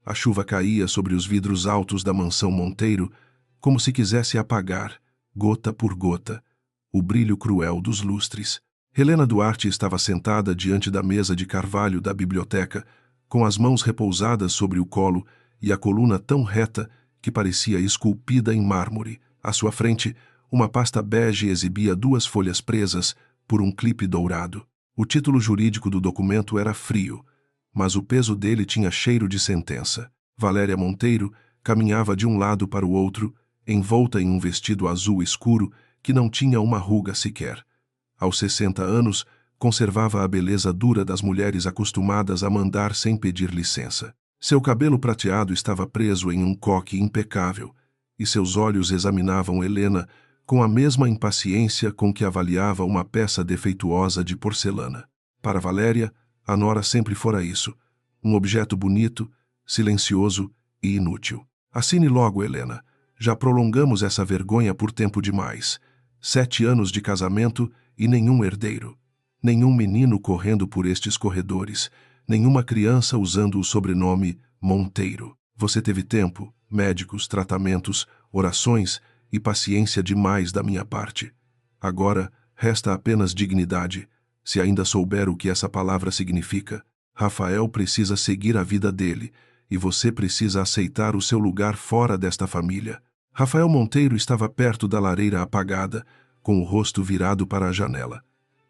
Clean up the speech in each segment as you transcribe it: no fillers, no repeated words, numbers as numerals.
A chuva caía sobre os vidros altos da mansão Monteiro, como se quisesse apagar, gota por gota, o brilho cruel dos lustres. Helena Duarte estava sentada diante da mesa de carvalho da biblioteca, com as mãos repousadas sobre o colo e a coluna tão reta que parecia esculpida em mármore. À sua frente, uma pasta bege exibia 2 folhas presas por um clipe dourado. O título jurídico do documento era frio, mas o peso dele tinha cheiro de sentença. Valéria Monteiro caminhava de um lado para o outro, envolta em um vestido azul escuro que não tinha uma ruga sequer. Aos 60 anos, conservava a beleza dura das mulheres acostumadas a mandar sem pedir licença. Seu cabelo prateado estava preso em um coque impecável, e seus olhos examinavam Helena com a mesma impaciência com que avaliava uma peça defeituosa de porcelana. Para Valéria, a nora sempre fora isso, um objeto bonito, silencioso e inútil. Assine logo, Helena. Já prolongamos essa vergonha por tempo demais. 7 anos de casamento e nenhum herdeiro. Nenhum menino correndo por estes corredores. Nenhuma criança usando o sobrenome Monteiro. Você teve tempo, médicos, tratamentos, orações e paciência demais da minha parte. Agora, resta apenas dignidade, se ainda souber o que essa palavra significa. Rafael precisa seguir a vida dele, e você precisa aceitar o seu lugar fora desta família. Rafael Monteiro estava perto da lareira apagada, com o rosto virado para a janela.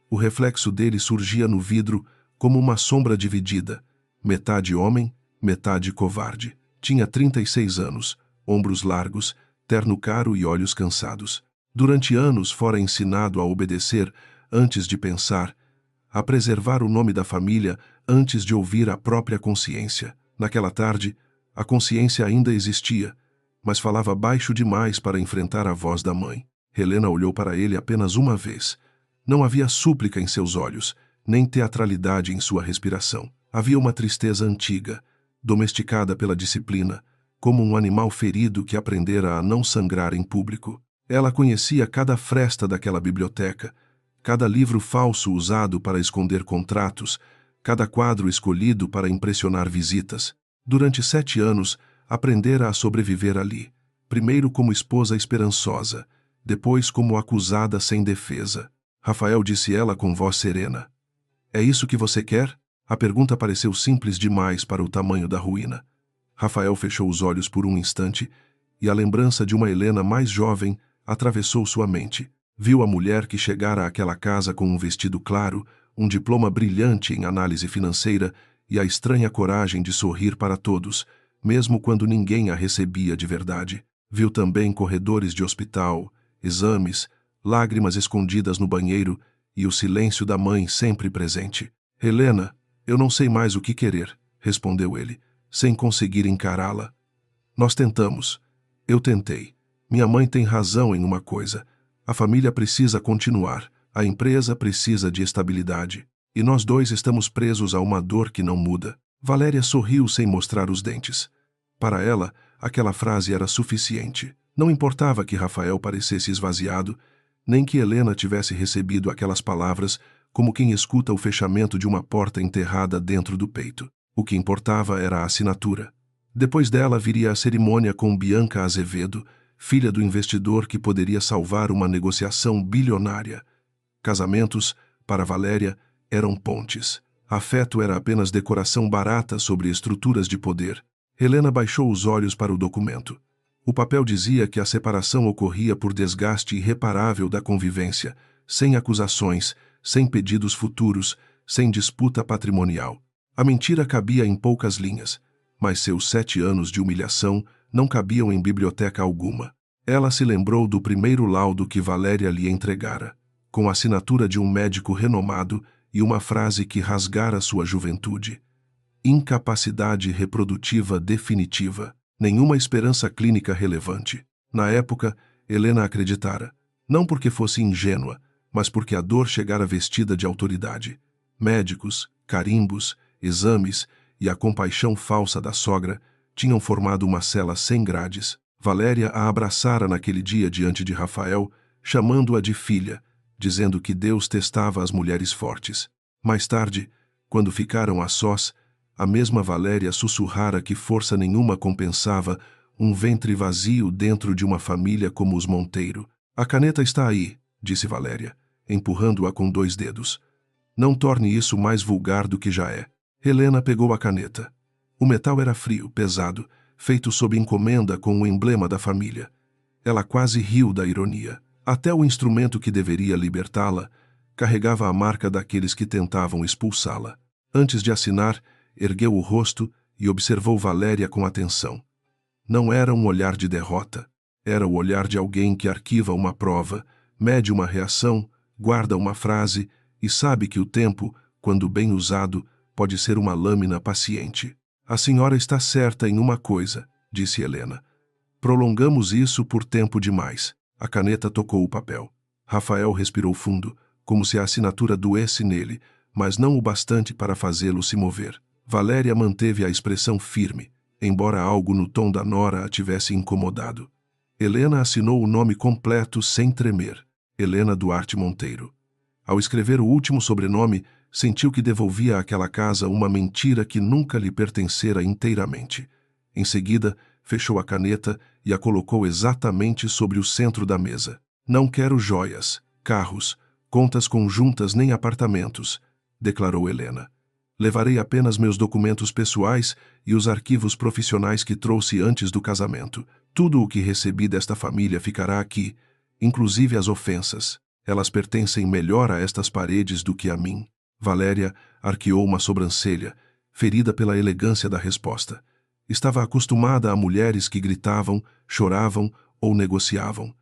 O reflexo dele surgia no vidro como uma sombra dividida, metade homem, metade covarde. Tinha 36 anos, ombros largos, terno caro e olhos cansados. Durante anos fora ensinado a obedecer antes de pensar, a preservar o nome da família antes de ouvir a própria consciência. Naquela tarde, a consciência ainda existia, mas falava baixo demais para enfrentar a voz da mãe. Helena olhou para ele apenas uma vez. Não havia súplica em seus olhos, nem teatralidade em sua respiração. Havia uma tristeza antiga, domesticada pela disciplina, como um animal ferido que aprendera a não sangrar em público. Ela conhecia cada fresta daquela biblioteca, cada livro falso usado para esconder contratos, cada quadro escolhido para impressionar visitas. Durante 7 anos, aprendera a sobreviver ali, primeiro como esposa esperançosa, depois como acusada sem defesa. Rafael, disse ela com voz serena. É isso que você quer? A pergunta pareceu simples demais para o tamanho da ruína. Rafael fechou os olhos por um instante e a lembrança de uma Helena mais jovem atravessou sua mente. Viu a mulher que chegara àquela casa com um vestido claro, um diploma brilhante em análise financeira e a estranha coragem de sorrir para todos, mesmo quando ninguém a recebia de verdade. Viu também corredores de hospital, exames, lágrimas escondidas no banheiro e o silêncio da mãe sempre presente. Helena, eu não sei mais o que querer, respondeu ele, sem conseguir encará-la. Nós tentamos. Eu tentei. Minha mãe tem razão em uma coisa. A família precisa continuar. A empresa precisa de estabilidade. E nós dois estamos presos a uma dor que não muda. Valéria sorriu sem mostrar os dentes. Para ela, aquela frase era suficiente. Não importava que Rafael parecesse esvaziado, nem que Helena tivesse recebido aquelas palavras como quem escuta o fechamento de uma porta enterrada dentro do peito. O que importava era a assinatura. Depois dela viria a cerimônia com Bianca Azevedo, filha do investidor que poderia salvar uma negociação bilionária. Casamentos, para Valéria, eram pontes. Afeto era apenas decoração barata sobre estruturas de poder. Helena baixou os olhos para o documento. O papel dizia que a separação ocorria por desgaste irreparável da convivência, sem acusações, sem pedidos futuros, sem disputa patrimonial. A mentira cabia em poucas linhas, mas seus 7 anos de humilhação não cabiam em biblioteca alguma. Ela se lembrou do primeiro laudo que Valéria lhe entregara, com a assinatura de um médico renomado e uma frase que rasgara sua juventude. Incapacidade reprodutiva definitiva. Nenhuma esperança clínica relevante. Na época, Helena acreditara, não porque fosse ingênua, mas porque a dor chegara vestida de autoridade. Médicos, carimbos, exames e a compaixão falsa da sogra tinham formado uma cela sem grades. Valéria a abraçara naquele dia diante de Rafael, chamando-a de filha, dizendo que Deus testava as mulheres fortes. Mais tarde, quando ficaram a sós, A mesma Valéria sussurrara que força nenhuma compensava um ventre vazio dentro de uma família como os Monteiro. A caneta está aí, disse Valéria, empurrando-a com 2 dedos. Não torne isso mais vulgar do que já é. Helena pegou a caneta. O metal era frio, pesado, feito sob encomenda com o emblema da família. Ela quase riu da ironia. Até o instrumento que deveria libertá-la carregava a marca daqueles que tentavam expulsá-la. Antes de assinar, ergueu o rosto e observou Valéria com atenção. Não era um olhar de derrota. Era o olhar de alguém que arquiva uma prova, mede uma reação, guarda uma frase e sabe que o tempo, quando bem usado, pode ser uma lâmina paciente. A senhora está certa em uma coisa, disse Helena. Prolongamos isso por tempo demais. A caneta tocou o papel. Rafael respirou fundo, como se a assinatura doesse nele, mas não o bastante para fazê-lo se mover. Valéria manteve a expressão firme, embora algo no tom da nora a tivesse incomodado. Helena assinou o nome completo sem tremer. Helena Duarte Monteiro. Ao escrever o último sobrenome, sentiu que devolvia àquela casa uma mentira que nunca lhe pertencera inteiramente. Em seguida, fechou a caneta e a colocou exatamente sobre o centro da mesa. Não quero joias, carros, contas conjuntas nem apartamentos, declarou Helena. Levarei apenas meus documentos pessoais e os arquivos profissionais que trouxe antes do casamento. Tudo o que recebi desta família ficará aqui, inclusive as ofensas. Elas pertencem melhor a estas paredes do que a mim. Valéria arqueou uma sobrancelha, ferida pela elegância da resposta. Estava acostumada a mulheres que gritavam, choravam ou negociavam.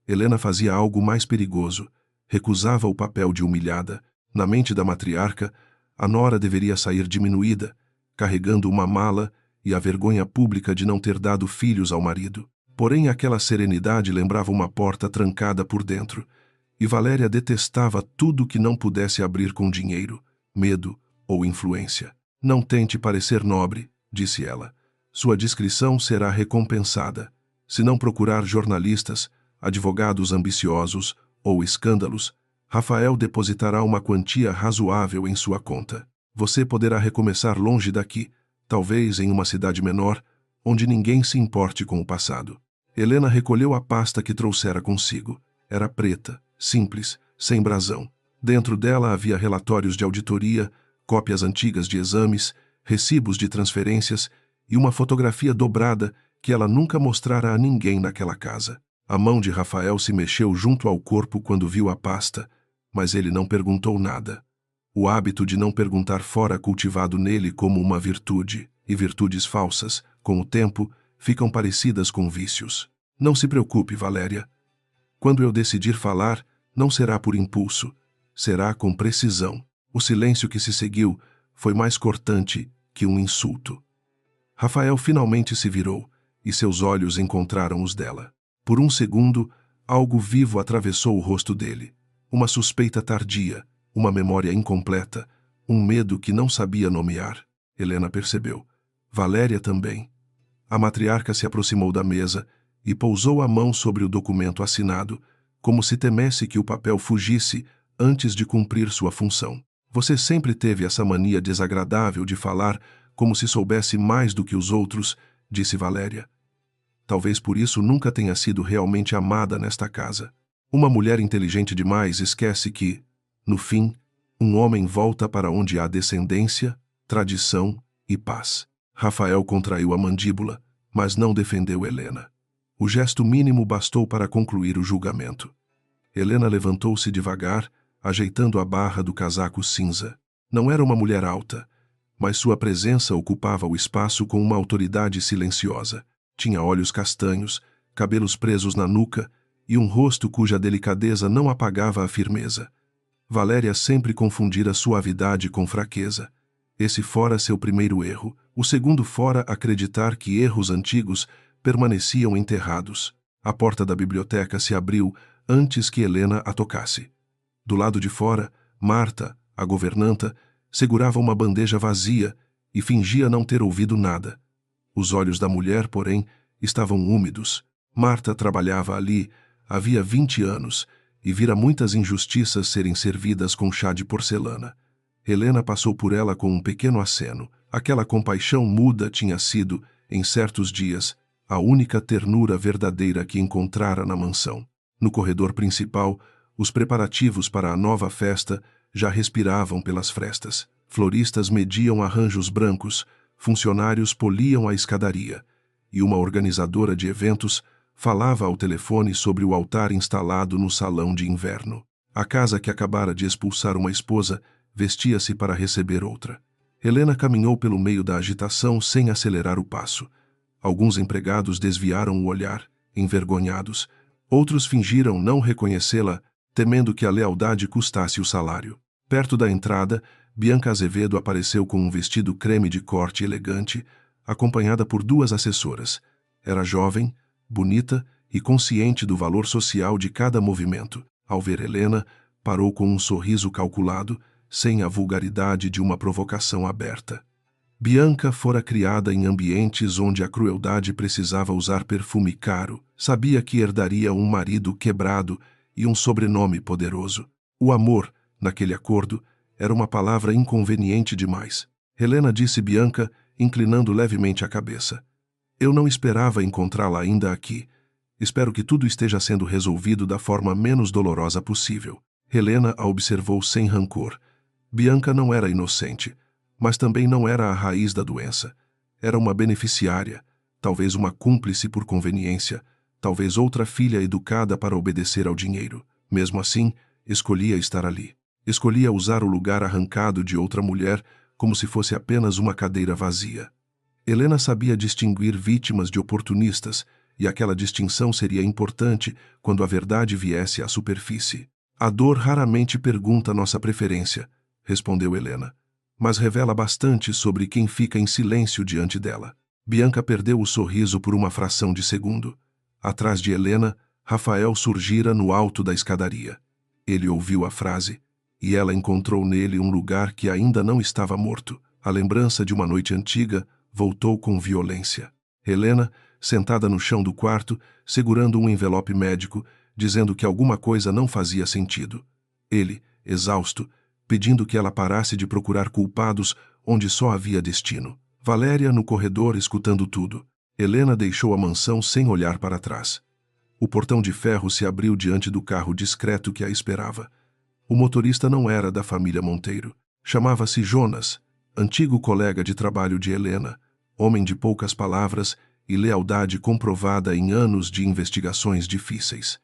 Helena fazia algo mais perigoso. Recusava o papel de humilhada. Na mente da matriarca, a nora deveria sair diminuída, carregando uma mala e a vergonha pública de não ter dado filhos ao marido. Porém, aquela serenidade lembrava uma porta trancada por dentro, e Valéria detestava tudo que não pudesse abrir com dinheiro, medo ou influência. Não tente parecer nobre, disse ela. Sua discrição será recompensada. Se não procurar jornalistas, advogados ambiciosos ou escândalos, Rafael depositará uma quantia razoável em sua conta. Você poderá recomeçar longe daqui, talvez em uma cidade menor, onde ninguém se importe com o passado. Helena recolheu a pasta que trouxera consigo. Era preta, simples, sem brasão. Dentro dela havia relatórios de auditoria, cópias antigas de exames, recibos de transferências e uma fotografia dobrada que ela nunca mostrara a ninguém naquela casa. A mão de Rafael se mexeu junto ao corpo quando viu a pasta, mas ele não perguntou nada. O hábito de não perguntar fora cultivado nele como uma virtude, e virtudes falsas, com o tempo, ficam parecidas com vícios. Não se preocupe, Valéria. Quando eu decidir falar, não será por impulso, será com precisão. O silêncio que se seguiu foi mais cortante que um insulto. Rafael finalmente se virou, e seus olhos encontraram os dela. Por um segundo, algo vivo atravessou o rosto dele. Uma suspeita tardia, uma memória incompleta, um medo que não sabia nomear. Helena percebeu. Valéria também. A matriarca se aproximou da mesa e pousou a mão sobre o documento assinado, como se temesse que o papel fugisse antes de cumprir sua função. Você sempre teve essa mania desagradável de falar como se soubesse mais do que os outros, disse Valéria. Talvez por isso nunca tenha sido realmente amada nesta casa. Uma mulher inteligente demais esquece que, no fim, um homem volta para onde há descendência, tradição e paz. Rafael contraiu a mandíbula, mas não defendeu Helena. O gesto mínimo bastou para concluir o julgamento. Helena levantou-se devagar, ajeitando a barra do casaco cinza. Não era uma mulher alta, mas sua presença ocupava o espaço com uma autoridade silenciosa. Tinha olhos castanhos, cabelos presos na nuca e um rosto cuja delicadeza não apagava a firmeza. Valéria sempre confundira suavidade com fraqueza. Esse fora seu primeiro erro. O segundo fora acreditar que erros antigos permaneciam enterrados. A porta da biblioteca se abriu antes que Helena a tocasse. Do lado de fora, Marta, a governanta, segurava uma bandeja vazia e fingia não ter ouvido nada. Os olhos da mulher, porém, estavam úmidos. Marta trabalhava ali havia 20 anos e vira muitas injustiças serem servidas com chá de porcelana. Helena passou por ela com um pequeno aceno. Aquela compaixão muda tinha sido, em certos dias, a única ternura verdadeira que encontrara na mansão. No corredor principal, os preparativos para a nova festa já respiravam pelas frestas. Floristas mediam arranjos brancos, funcionários poliam a escadaria, e uma organizadora de eventos falava ao telefone sobre o altar instalado no salão de inverno. A casa que acabara de expulsar uma esposa vestia-se para receber outra. Helena caminhou pelo meio da agitação sem acelerar o passo. Alguns empregados desviaram o olhar, envergonhados. Outros fingiram não reconhecê-la, temendo que a lealdade custasse o salário. Perto da entrada, Bianca Azevedo apareceu com um vestido creme de corte elegante, acompanhada por 2 assessoras. Era jovem, bonita e consciente do valor social de cada movimento. Ao ver Helena, parou com um sorriso calculado, sem a vulgaridade de uma provocação aberta. Bianca fora criada em ambientes onde a crueldade precisava usar perfume caro, sabia que herdaria um marido quebrado e um sobrenome poderoso. O amor, naquele acordo, era uma palavra inconveniente demais. Helena disse Bianca, inclinando levemente a cabeça. Eu não esperava encontrá-la ainda aqui. Espero que tudo esteja sendo resolvido da forma menos dolorosa possível. Helena a observou sem rancor. Bianca não era inocente, mas também não era a raiz da doença. Era uma beneficiária, talvez uma cúmplice por conveniência, talvez outra filha educada para obedecer ao dinheiro. Mesmo assim, escolhia estar ali. Escolhia usar o lugar arrancado de outra mulher como se fosse apenas uma cadeira vazia. Helena sabia distinguir vítimas de oportunistas, e aquela distinção seria importante quando a verdade viesse à superfície. A dor raramente pergunta nossa preferência, respondeu Helena, mas revela bastante sobre quem fica em silêncio diante dela. Bianca perdeu o sorriso por uma fração de segundo. Atrás de Helena, Rafael surgira no alto da escadaria. Ele ouviu a frase, e ela encontrou nele um lugar que ainda não estava morto. A lembrança de uma noite antiga voltou com violência. Helena, sentada no chão do quarto, segurando um envelope médico, dizendo que alguma coisa não fazia sentido. Ele, exausto, pedindo que ela parasse de procurar culpados onde só havia destino. Valéria no corredor escutando tudo. Helena deixou a mansão sem olhar para trás. O portão de ferro se abriu diante do carro discreto que a esperava. O motorista não era da família Monteiro. Chamava-se Jonas, antigo colega de trabalho de Helena, homem de poucas palavras e lealdade comprovada em anos de investigações difíceis.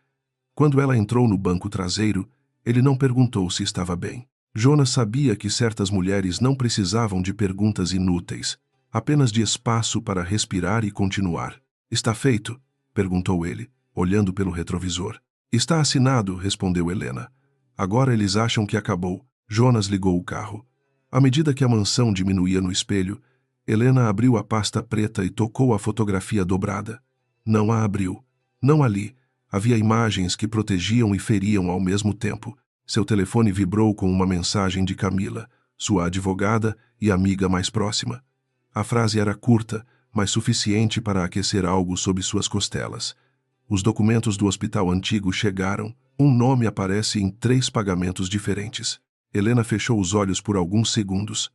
Quando ela entrou no banco traseiro, ele não perguntou se estava bem. Jonas sabia que certas mulheres não precisavam de perguntas inúteis, apenas de espaço para respirar e continuar. Está feito? Perguntou ele, olhando pelo retrovisor. Está assinado, respondeu Helena. Agora eles acham que acabou. Jonas ligou o carro. À medida que a mansão diminuía no espelho, Helena abriu a pasta preta e tocou a fotografia dobrada. Não a abriu. Não ali. Havia imagens que protegiam e feriam ao mesmo tempo. Seu telefone vibrou com uma mensagem de Camila, sua advogada e amiga mais próxima. A frase era curta, mas suficiente para aquecer algo sob suas costelas. Os documentos do hospital antigo chegaram. Um nome aparece em 3 pagamentos diferentes. Helena fechou os olhos por alguns segundos.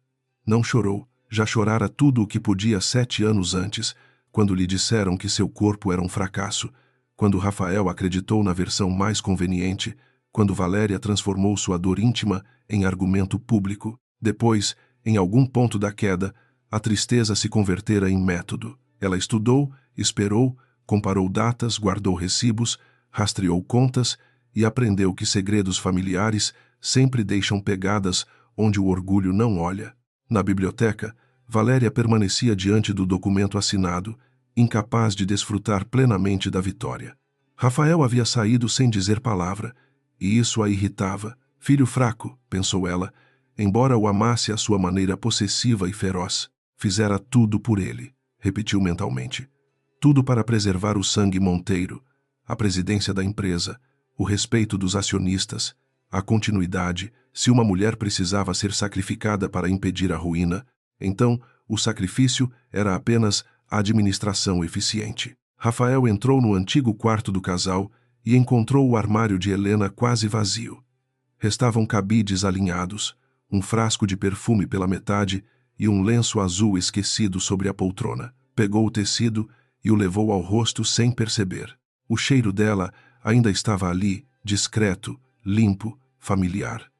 Não chorou. Já chorara tudo o que podia 7 anos antes, quando lhe disseram que seu corpo era um fracasso, quando Rafael acreditou na versão mais conveniente, quando Valéria transformou sua dor íntima em argumento público. Depois, em algum ponto da queda, a tristeza se convertera em método. Ela estudou, esperou, comparou datas, guardou recibos, rastreou contas e aprendeu que segredos familiares sempre deixam pegadas onde o orgulho não olha. Na biblioteca, Valéria permanecia diante do documento assinado, incapaz de desfrutar plenamente da vitória. Rafael havia saído sem dizer palavra, e isso a irritava. Filho fraco, pensou ela, embora o amasse à sua maneira possessiva e feroz. Fizera tudo por ele, repetiu mentalmente. Tudo para preservar o sangue Monteiro, a presidência da empresa, o respeito dos acionistas, a continuidade. Se uma mulher precisava ser sacrificada para impedir a ruína, então o sacrifício era apenas a administração eficiente. Rafael entrou no antigo quarto do casal e encontrou o armário de Helena quase vazio. Restavam cabides alinhados, um frasco de perfume pela metade e um lenço azul esquecido sobre a poltrona. Pegou o tecido e o levou ao rosto sem perceber. O cheiro dela ainda estava ali, discreto, limpo, familiar.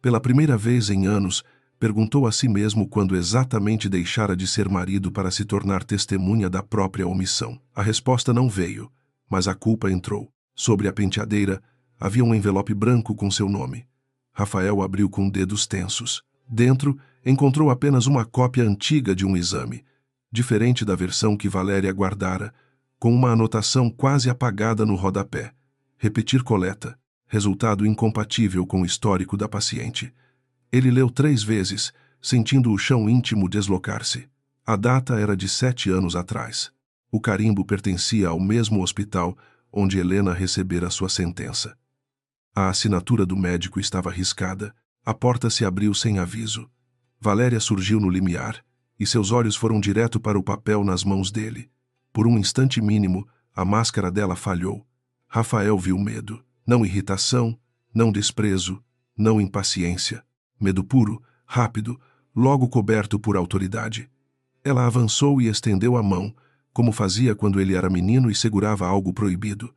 Pela primeira vez em anos, perguntou a si mesmo quando exatamente deixara de ser marido para se tornar testemunha da própria omissão. A resposta não veio, mas a culpa entrou. Sobre a penteadeira havia um envelope branco com seu nome. Rafael abriu com dedos tensos. Dentro, encontrou apenas uma cópia antiga de um exame, diferente da versão que Valéria guardara, com uma anotação quase apagada no rodapé. Repetir coleta. Resultado incompatível com o histórico da paciente. Ele leu 3 vezes, sentindo o chão íntimo deslocar-se. A data era de 7 anos atrás. O carimbo pertencia ao mesmo hospital onde Helena recebera sua sentença. A assinatura do médico estava riscada. A porta se abriu sem aviso. Valéria surgiu no limiar, e seus olhos foram direto para o papel nas mãos dele. Por um instante mínimo, a máscara dela falhou. Rafael viu medo. Não irritação, não desprezo, não impaciência. Medo puro, rápido, logo coberto por autoridade. Ela avançou e estendeu a mão, como fazia quando ele era menino e segurava algo proibido.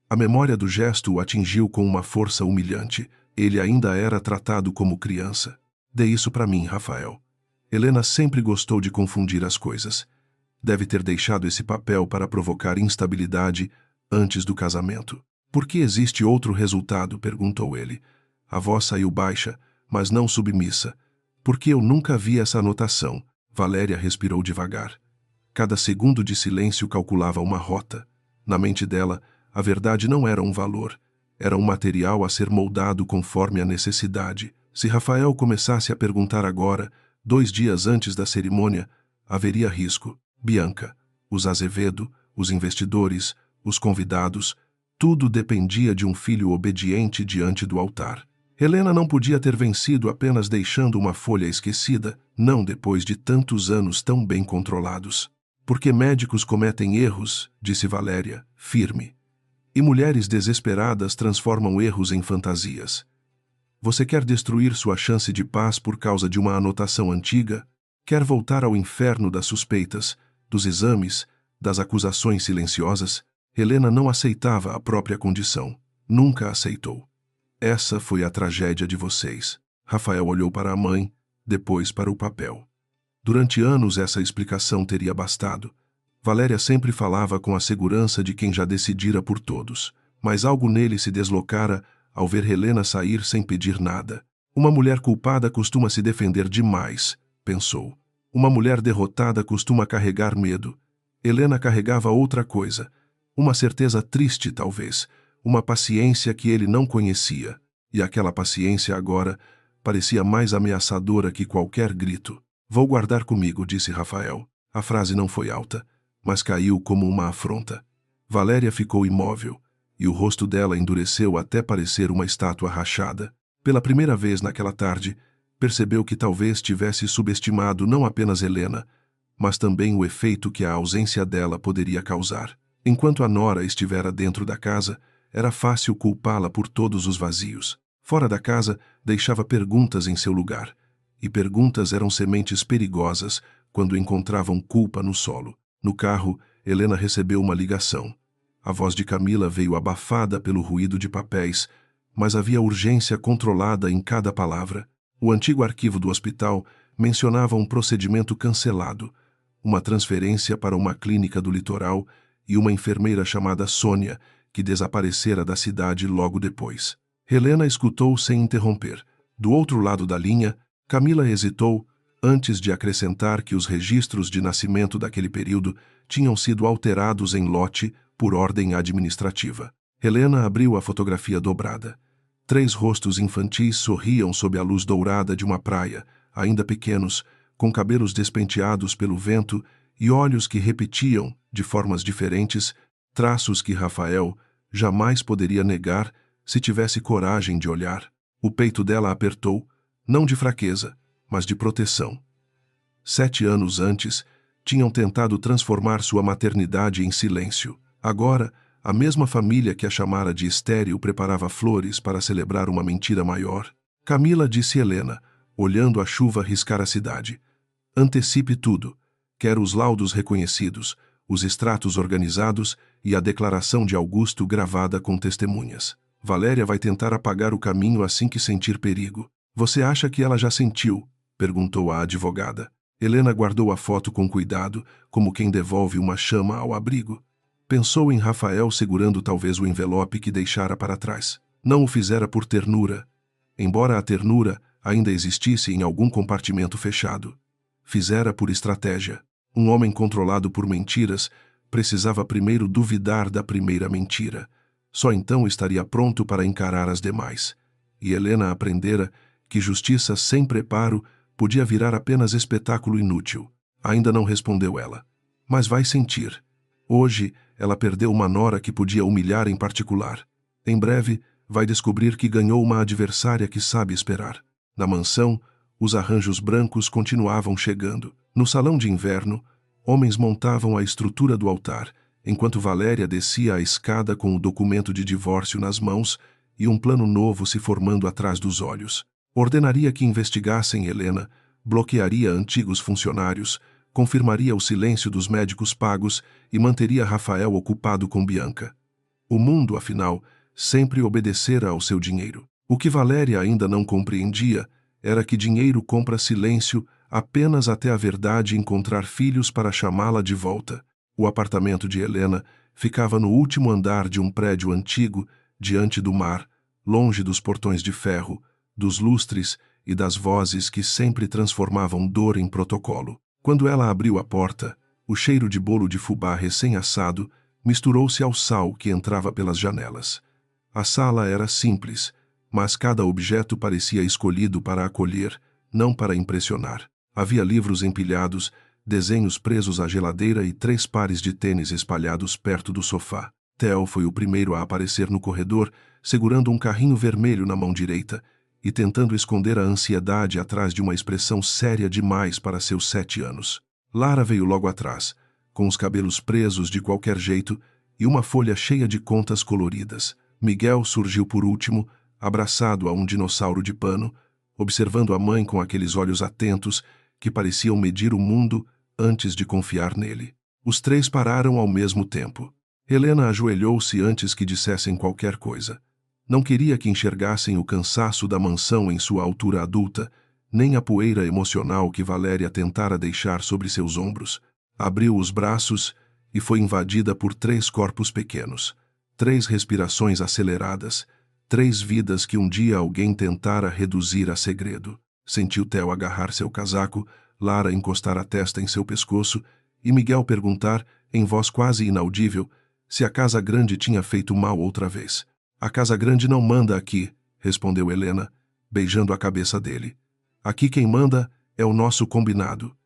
A memória do gesto o atingiu com uma força humilhante. Ele ainda era tratado como criança. Dê isso para mim, Rafael. Helena sempre gostou de confundir as coisas. Deve ter deixado esse papel para provocar instabilidade antes do casamento. Por que existe outro resultado? Perguntou ele. A voz saiu baixa, mas não submissa. Porque eu nunca vi essa anotação. Valéria respirou devagar. Cada segundo de silêncio calculava uma rota. Na mente dela, a verdade não era um valor. Era um material a ser moldado conforme a necessidade. Se Rafael começasse a perguntar agora, 2 dias antes da cerimônia, haveria risco. Bianca, os Azevedo, os investidores, os convidados, tudo dependia de um filho obediente diante do altar. Helena não podia ter vencido apenas deixando uma folha esquecida, não depois de tantos anos tão bem controlados. Porque médicos cometem erros, disse Valéria, firme. E mulheres desesperadas transformam erros em fantasias. Você quer destruir sua chance de paz por causa de uma anotação antiga? Quer voltar ao inferno das suspeitas, dos exames, das acusações silenciosas? Helena não aceitava a própria condição. Nunca aceitou. Essa foi a tragédia de vocês. Rafael olhou para a mãe, depois para o papel. Durante anos essa explicação teria bastado. Valéria sempre falava com a segurança de quem já decidira por todos. Mas algo nele se deslocara ao ver Helena sair sem pedir nada. Uma mulher culpada costuma se defender demais, pensou. Uma mulher derrotada costuma carregar medo. Helena carregava outra coisa. Uma certeza triste, talvez. Uma paciência que ele não conhecia. E aquela paciência agora parecia mais ameaçadora que qualquer grito. Vou guardar comigo, disse Rafael. A frase não foi alta, mas caiu como uma afronta. Valéria ficou imóvel, e o rosto dela endureceu até parecer uma estátua rachada. Pela primeira vez naquela tarde, percebeu que talvez tivesse subestimado não apenas Helena, mas também o efeito que a ausência dela poderia causar. Enquanto a nora estivera dentro da casa, era fácil culpá-la por todos os vazios. Fora da casa, deixava perguntas em seu lugar. E perguntas eram sementes perigosas quando encontravam culpa no solo. No carro, Helena recebeu uma ligação. A voz de Camila veio abafada pelo ruído de papéis, mas havia urgência controlada em cada palavra. O antigo arquivo do hospital mencionava um procedimento cancelado, uma transferência para uma clínica do litoral e uma enfermeira chamada Sônia, que desaparecera da cidade logo depois. Helena escutou sem interromper. Do outro lado da linha, Camila hesitou antes de acrescentar que os registros de nascimento daquele período tinham sido alterados em lote por ordem administrativa. Helena abriu a fotografia dobrada. 3 rostos infantis sorriam sob a luz dourada de uma praia, ainda pequenos, com cabelos despenteados pelo vento e olhos que repetiam, de formas diferentes, traços que Rafael jamais poderia negar se tivesse coragem de olhar. O peito dela apertou, não de fraqueza, mas de proteção. 7 anos antes, tinham tentado transformar sua maternidade em silêncio. Agora, a mesma família que a chamara de estéril preparava flores para celebrar uma mentira maior. Camila, disse Helena, olhando a chuva riscar a cidade. Antecipe tudo. Quero os laudos reconhecidos, os extratos organizados e a declaração de Augusto gravada com testemunhas. Valéria vai tentar apagar o caminho assim que sentir perigo. Você acha que ela já sentiu? Perguntou a advogada. Helena guardou a foto com cuidado, como quem devolve uma chama ao abrigo. Pensou em Rafael segurando talvez o envelope que deixara para trás. Não o fizera por ternura, embora a ternura ainda existisse em algum compartimento fechado. Fizera por estratégia. Um homem controlado por mentiras precisava primeiro duvidar da primeira mentira. Só então estaria pronto para encarar as demais. E Helena aprendera que justiça sem preparo podia virar apenas espetáculo inútil. Ainda não respondeu ela. Mas vai sentir. Hoje, ela perdeu uma nora que podia humilhar em particular. Em breve, vai descobrir que ganhou uma adversária que sabe esperar. Na mansão, os arranjos brancos continuavam chegando. No salão de inverno, homens montavam a estrutura do altar, enquanto Valéria descia a escada com o documento de divórcio nas mãos e um plano novo se formando atrás dos olhos. Ordenaria que investigassem Helena, bloquearia antigos funcionários, confirmaria o silêncio dos médicos pagos e manteria Rafael ocupado com Bianca. O mundo, afinal, sempre obedecera ao seu dinheiro. O que Valéria ainda não compreendia era que dinheiro compra silêncio apenas até a verdade encontrar filhos para chamá-la de volta. O apartamento de Helena ficava no último andar de um prédio antigo, diante do mar, longe dos portões de ferro, dos lustres e das vozes que sempre transformavam dor em protocolo. Quando ela abriu a porta, o cheiro de bolo de fubá recém-assado misturou-se ao sal que entrava pelas janelas. A sala era simples, mas cada objeto parecia escolhido para acolher, não para impressionar. Havia livros empilhados, desenhos presos à geladeira e 3 pares de tênis espalhados perto do sofá. Theo foi o primeiro a aparecer no corredor, segurando um carrinho vermelho na mão direita e tentando esconder a ansiedade atrás de uma expressão séria demais para seus 7 anos. Lara veio logo atrás, com os cabelos presos de qualquer jeito e uma folha cheia de contas coloridas. Miguel surgiu por último, abraçado a um dinossauro de pano, observando a mãe com aqueles olhos atentos que pareciam medir o mundo antes de confiar nele. Os 3 pararam ao mesmo tempo. Helena ajoelhou-se antes que dissessem qualquer coisa. Não queria que enxergassem o cansaço da mansão em sua altura adulta, nem a poeira emocional que Valéria tentara deixar sobre seus ombros. Abriu os braços e foi invadida por 3 corpos pequenos, 3 respirações aceleradas, 3 vidas que um dia alguém tentara reduzir a segredo. Sentiu Theo agarrar seu casaco, Lara encostar a testa em seu pescoço e Miguel perguntar, em voz quase inaudível, se a casa grande tinha feito mal outra vez. A casa grande não manda aqui, respondeu Helena, beijando a cabeça dele. Aqui quem manda é o nosso combinado.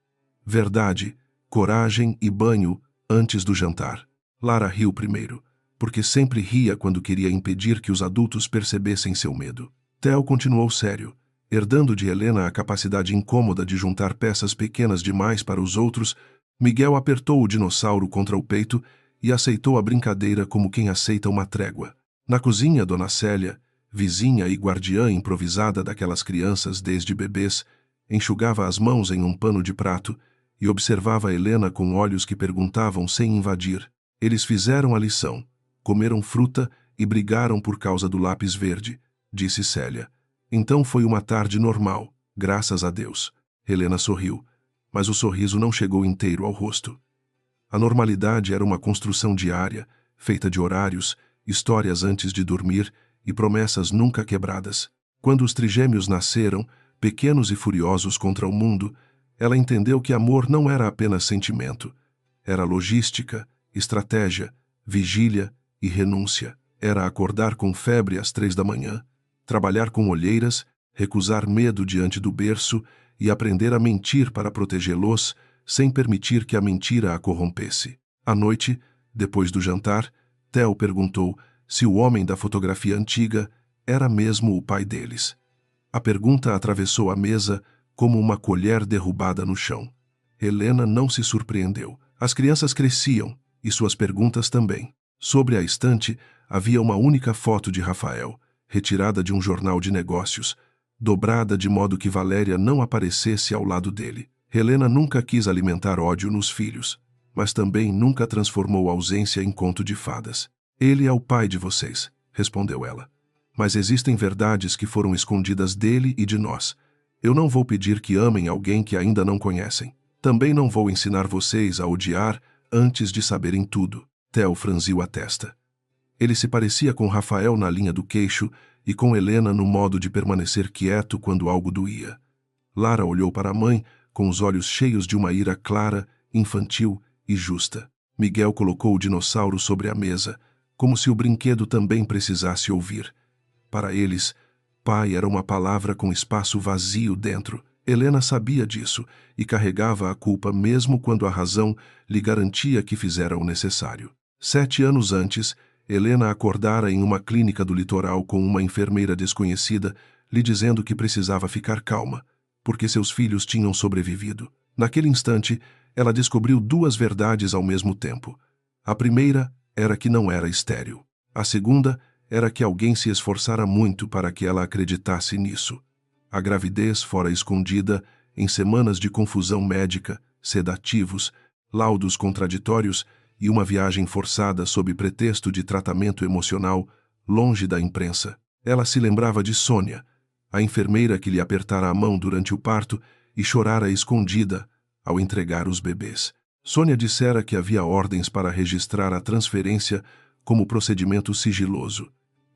Verdade, coragem e banho antes do jantar. Lara riu primeiro, porque sempre ria quando queria impedir que os adultos percebessem seu medo. Theo continuou sério, herdando de Helena a capacidade incômoda de juntar peças pequenas demais para os outros. Miguel apertou o dinossauro contra o peito e aceitou a brincadeira como quem aceita uma trégua. Na cozinha, Dona Célia, vizinha e guardiã improvisada daquelas crianças desde bebês, enxugava as mãos em um pano de prato e observava Helena com olhos que perguntavam sem invadir. Eles fizeram a lição, comeram fruta e brigaram por causa do lápis verde, disse Célia. Então foi uma tarde normal, graças a Deus. Helena sorriu, mas o sorriso não chegou inteiro ao rosto. A normalidade era uma construção diária, feita de horários, histórias antes de dormir e promessas nunca quebradas. Quando os trigêmeos nasceram, pequenos e furiosos contra o mundo, ela entendeu que amor não era apenas sentimento. Era logística, estratégia, vigília e renúncia. Era acordar com febre às 3 da manhã, trabalhar com olheiras, recusar medo diante do berço e aprender a mentir para protegê-los, sem permitir que a mentira a corrompesse. À noite, depois do jantar, Theo perguntou se o homem da fotografia antiga era mesmo o pai deles. A pergunta atravessou a mesa como uma colher derrubada no chão. Helena não se surpreendeu. As crianças cresciam, e suas perguntas também. Sobre a estante havia uma única foto de Rafael, retirada de um jornal de negócios, dobrada de modo que Valéria não aparecesse ao lado dele. Helena nunca quis alimentar ódio nos filhos, mas também nunca transformou a ausência em conto de fadas. Ele é o pai de vocês, respondeu ela. Mas existem verdades que foram escondidas dele e de nós. Eu não vou pedir que amem alguém que ainda não conhecem. Também não vou ensinar vocês a odiar antes de saberem tudo. Theo franziu a testa. Ele se parecia com Rafael na linha do queixo e com Helena no modo de permanecer quieto quando algo doía. Lara olhou para a mãe com os olhos cheios de uma ira clara, infantil e justa. Miguel colocou o dinossauro sobre a mesa, como se o brinquedo também precisasse ouvir. Para eles, pai era uma palavra com espaço vazio dentro. Helena sabia disso e carregava a culpa mesmo quando a razão lhe garantia que fizera o necessário. 7 anos antes, Helena acordara em uma clínica do litoral com uma enfermeira desconhecida, lhe dizendo que precisava ficar calma, porque seus filhos tinham sobrevivido. Naquele instante, ela descobriu 2 verdades ao mesmo tempo. A primeira era que não era estéril. A segunda era que alguém se esforçara muito para que ela acreditasse nisso. A gravidez fora escondida em semanas de confusão médica, sedativos, laudos contraditórios e uma viagem forçada sob pretexto de tratamento emocional, longe da imprensa. Ela se lembrava de Sônia, a enfermeira que lhe apertara a mão durante o parto e chorara escondida ao entregar os bebês. Sônia dissera que havia ordens para registrar a transferência como procedimento sigiloso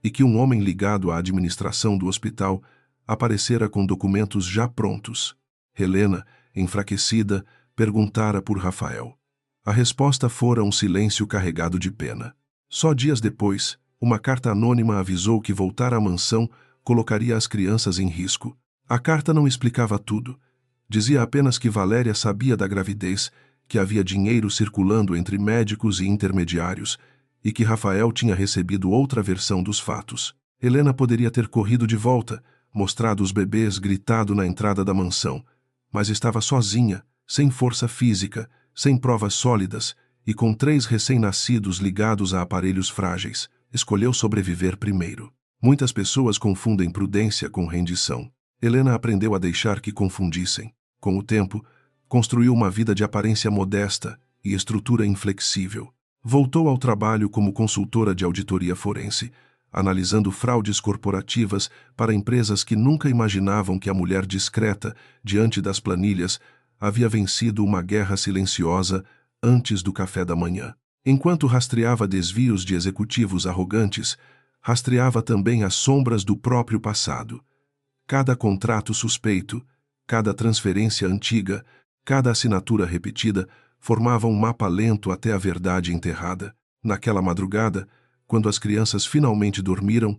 e que um homem ligado à administração do hospital aparecera com documentos já prontos. Helena, enfraquecida, perguntara por Rafael. A resposta fora um silêncio carregado de pena. Só dias depois, uma carta anônima avisou que voltar à mansão colocaria as crianças em risco. A carta não explicava tudo. Dizia apenas que Valéria sabia da gravidez, que havia dinheiro circulando entre médicos e intermediários e que Rafael tinha recebido outra versão dos fatos. Helena poderia ter corrido de volta, mostrado os bebês, gritado na entrada da mansão, mas estava sozinha, sem força física, sem provas sólidas e com 3 recém-nascidos ligados a aparelhos frágeis. Escolheu sobreviver primeiro. Muitas pessoas confundem prudência com rendição. Helena aprendeu a deixar que confundissem. Com o tempo, construiu uma vida de aparência modesta e estrutura inflexível. Voltou ao trabalho como consultora de auditoria forense, analisando fraudes corporativas para empresas que nunca imaginavam que a mulher discreta, diante das planilhas, havia vencido uma guerra silenciosa antes do café da manhã. Enquanto rastreava desvios de executivos arrogantes, rastreava também as sombras do próprio passado. Cada contrato suspeito, cada transferência antiga, cada assinatura repetida formava um mapa lento até a verdade enterrada. Naquela madrugada, quando as crianças finalmente dormiram,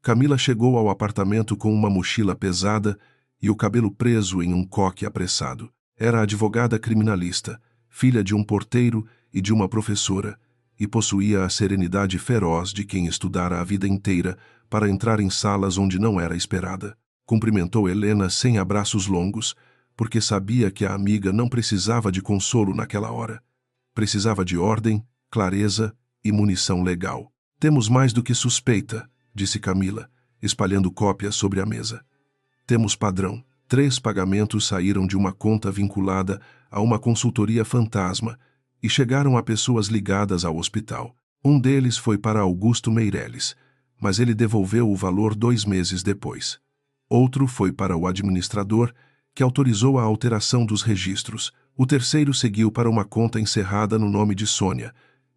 Camila chegou ao apartamento com uma mochila pesada e o cabelo preso em um coque apressado. Era advogada criminalista, filha de um porteiro e de uma professora, e possuía a serenidade feroz de quem estudara a vida inteira para entrar em salas onde não era esperada. Cumprimentou Helena sem abraços longos, porque sabia que a amiga não precisava de consolo naquela hora. Precisava de ordem, clareza e munição legal. Temos mais do que suspeita, disse Camila, espalhando cópias sobre a mesa. Temos padrão. 3 pagamentos saíram de uma conta vinculada a uma consultoria fantasma e chegaram a pessoas ligadas ao hospital. Um deles foi para Augusto Meireles, mas ele devolveu o valor 2 meses depois. Outro foi para o administrador, que autorizou a alteração dos registros. O terceiro seguiu para uma conta encerrada no nome de Sônia,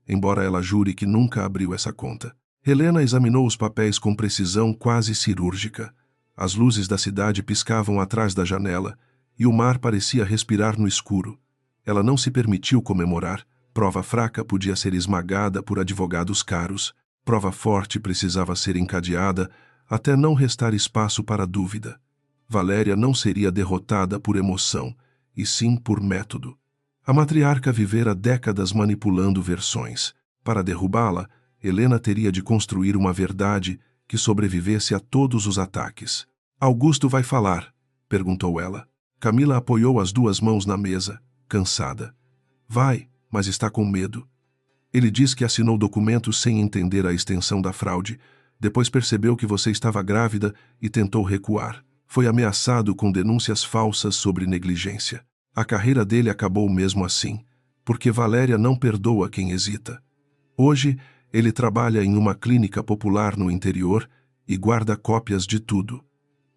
embora ela jure que nunca abriu essa conta. Helena examinou os papéis com precisão quase cirúrgica. As luzes da cidade piscavam atrás da janela e o mar parecia respirar no escuro. Ela não se permitiu comemorar. Prova fraca podia ser esmagada por advogados caros. Prova forte precisava ser encadeada até não restar espaço para dúvida. Valéria não seria derrotada por emoção, e sim por método. A matriarca vivera décadas manipulando versões. Para derrubá-la, Helena teria de construir uma verdade que sobrevivesse a todos os ataques. Augusto vai falar, perguntou ela. Camila apoiou as 2 mãos na mesa, cansada. Vai, mas está com medo. Ele diz que assinou documentos sem entender a extensão da fraude. Depois percebeu que você estava grávida e tentou recuar. Foi ameaçado com denúncias falsas sobre negligência. A carreira dele acabou mesmo assim, porque Valéria não perdoa quem hesita. Hoje, ele trabalha em uma clínica popular no interior e guarda cópias de tudo.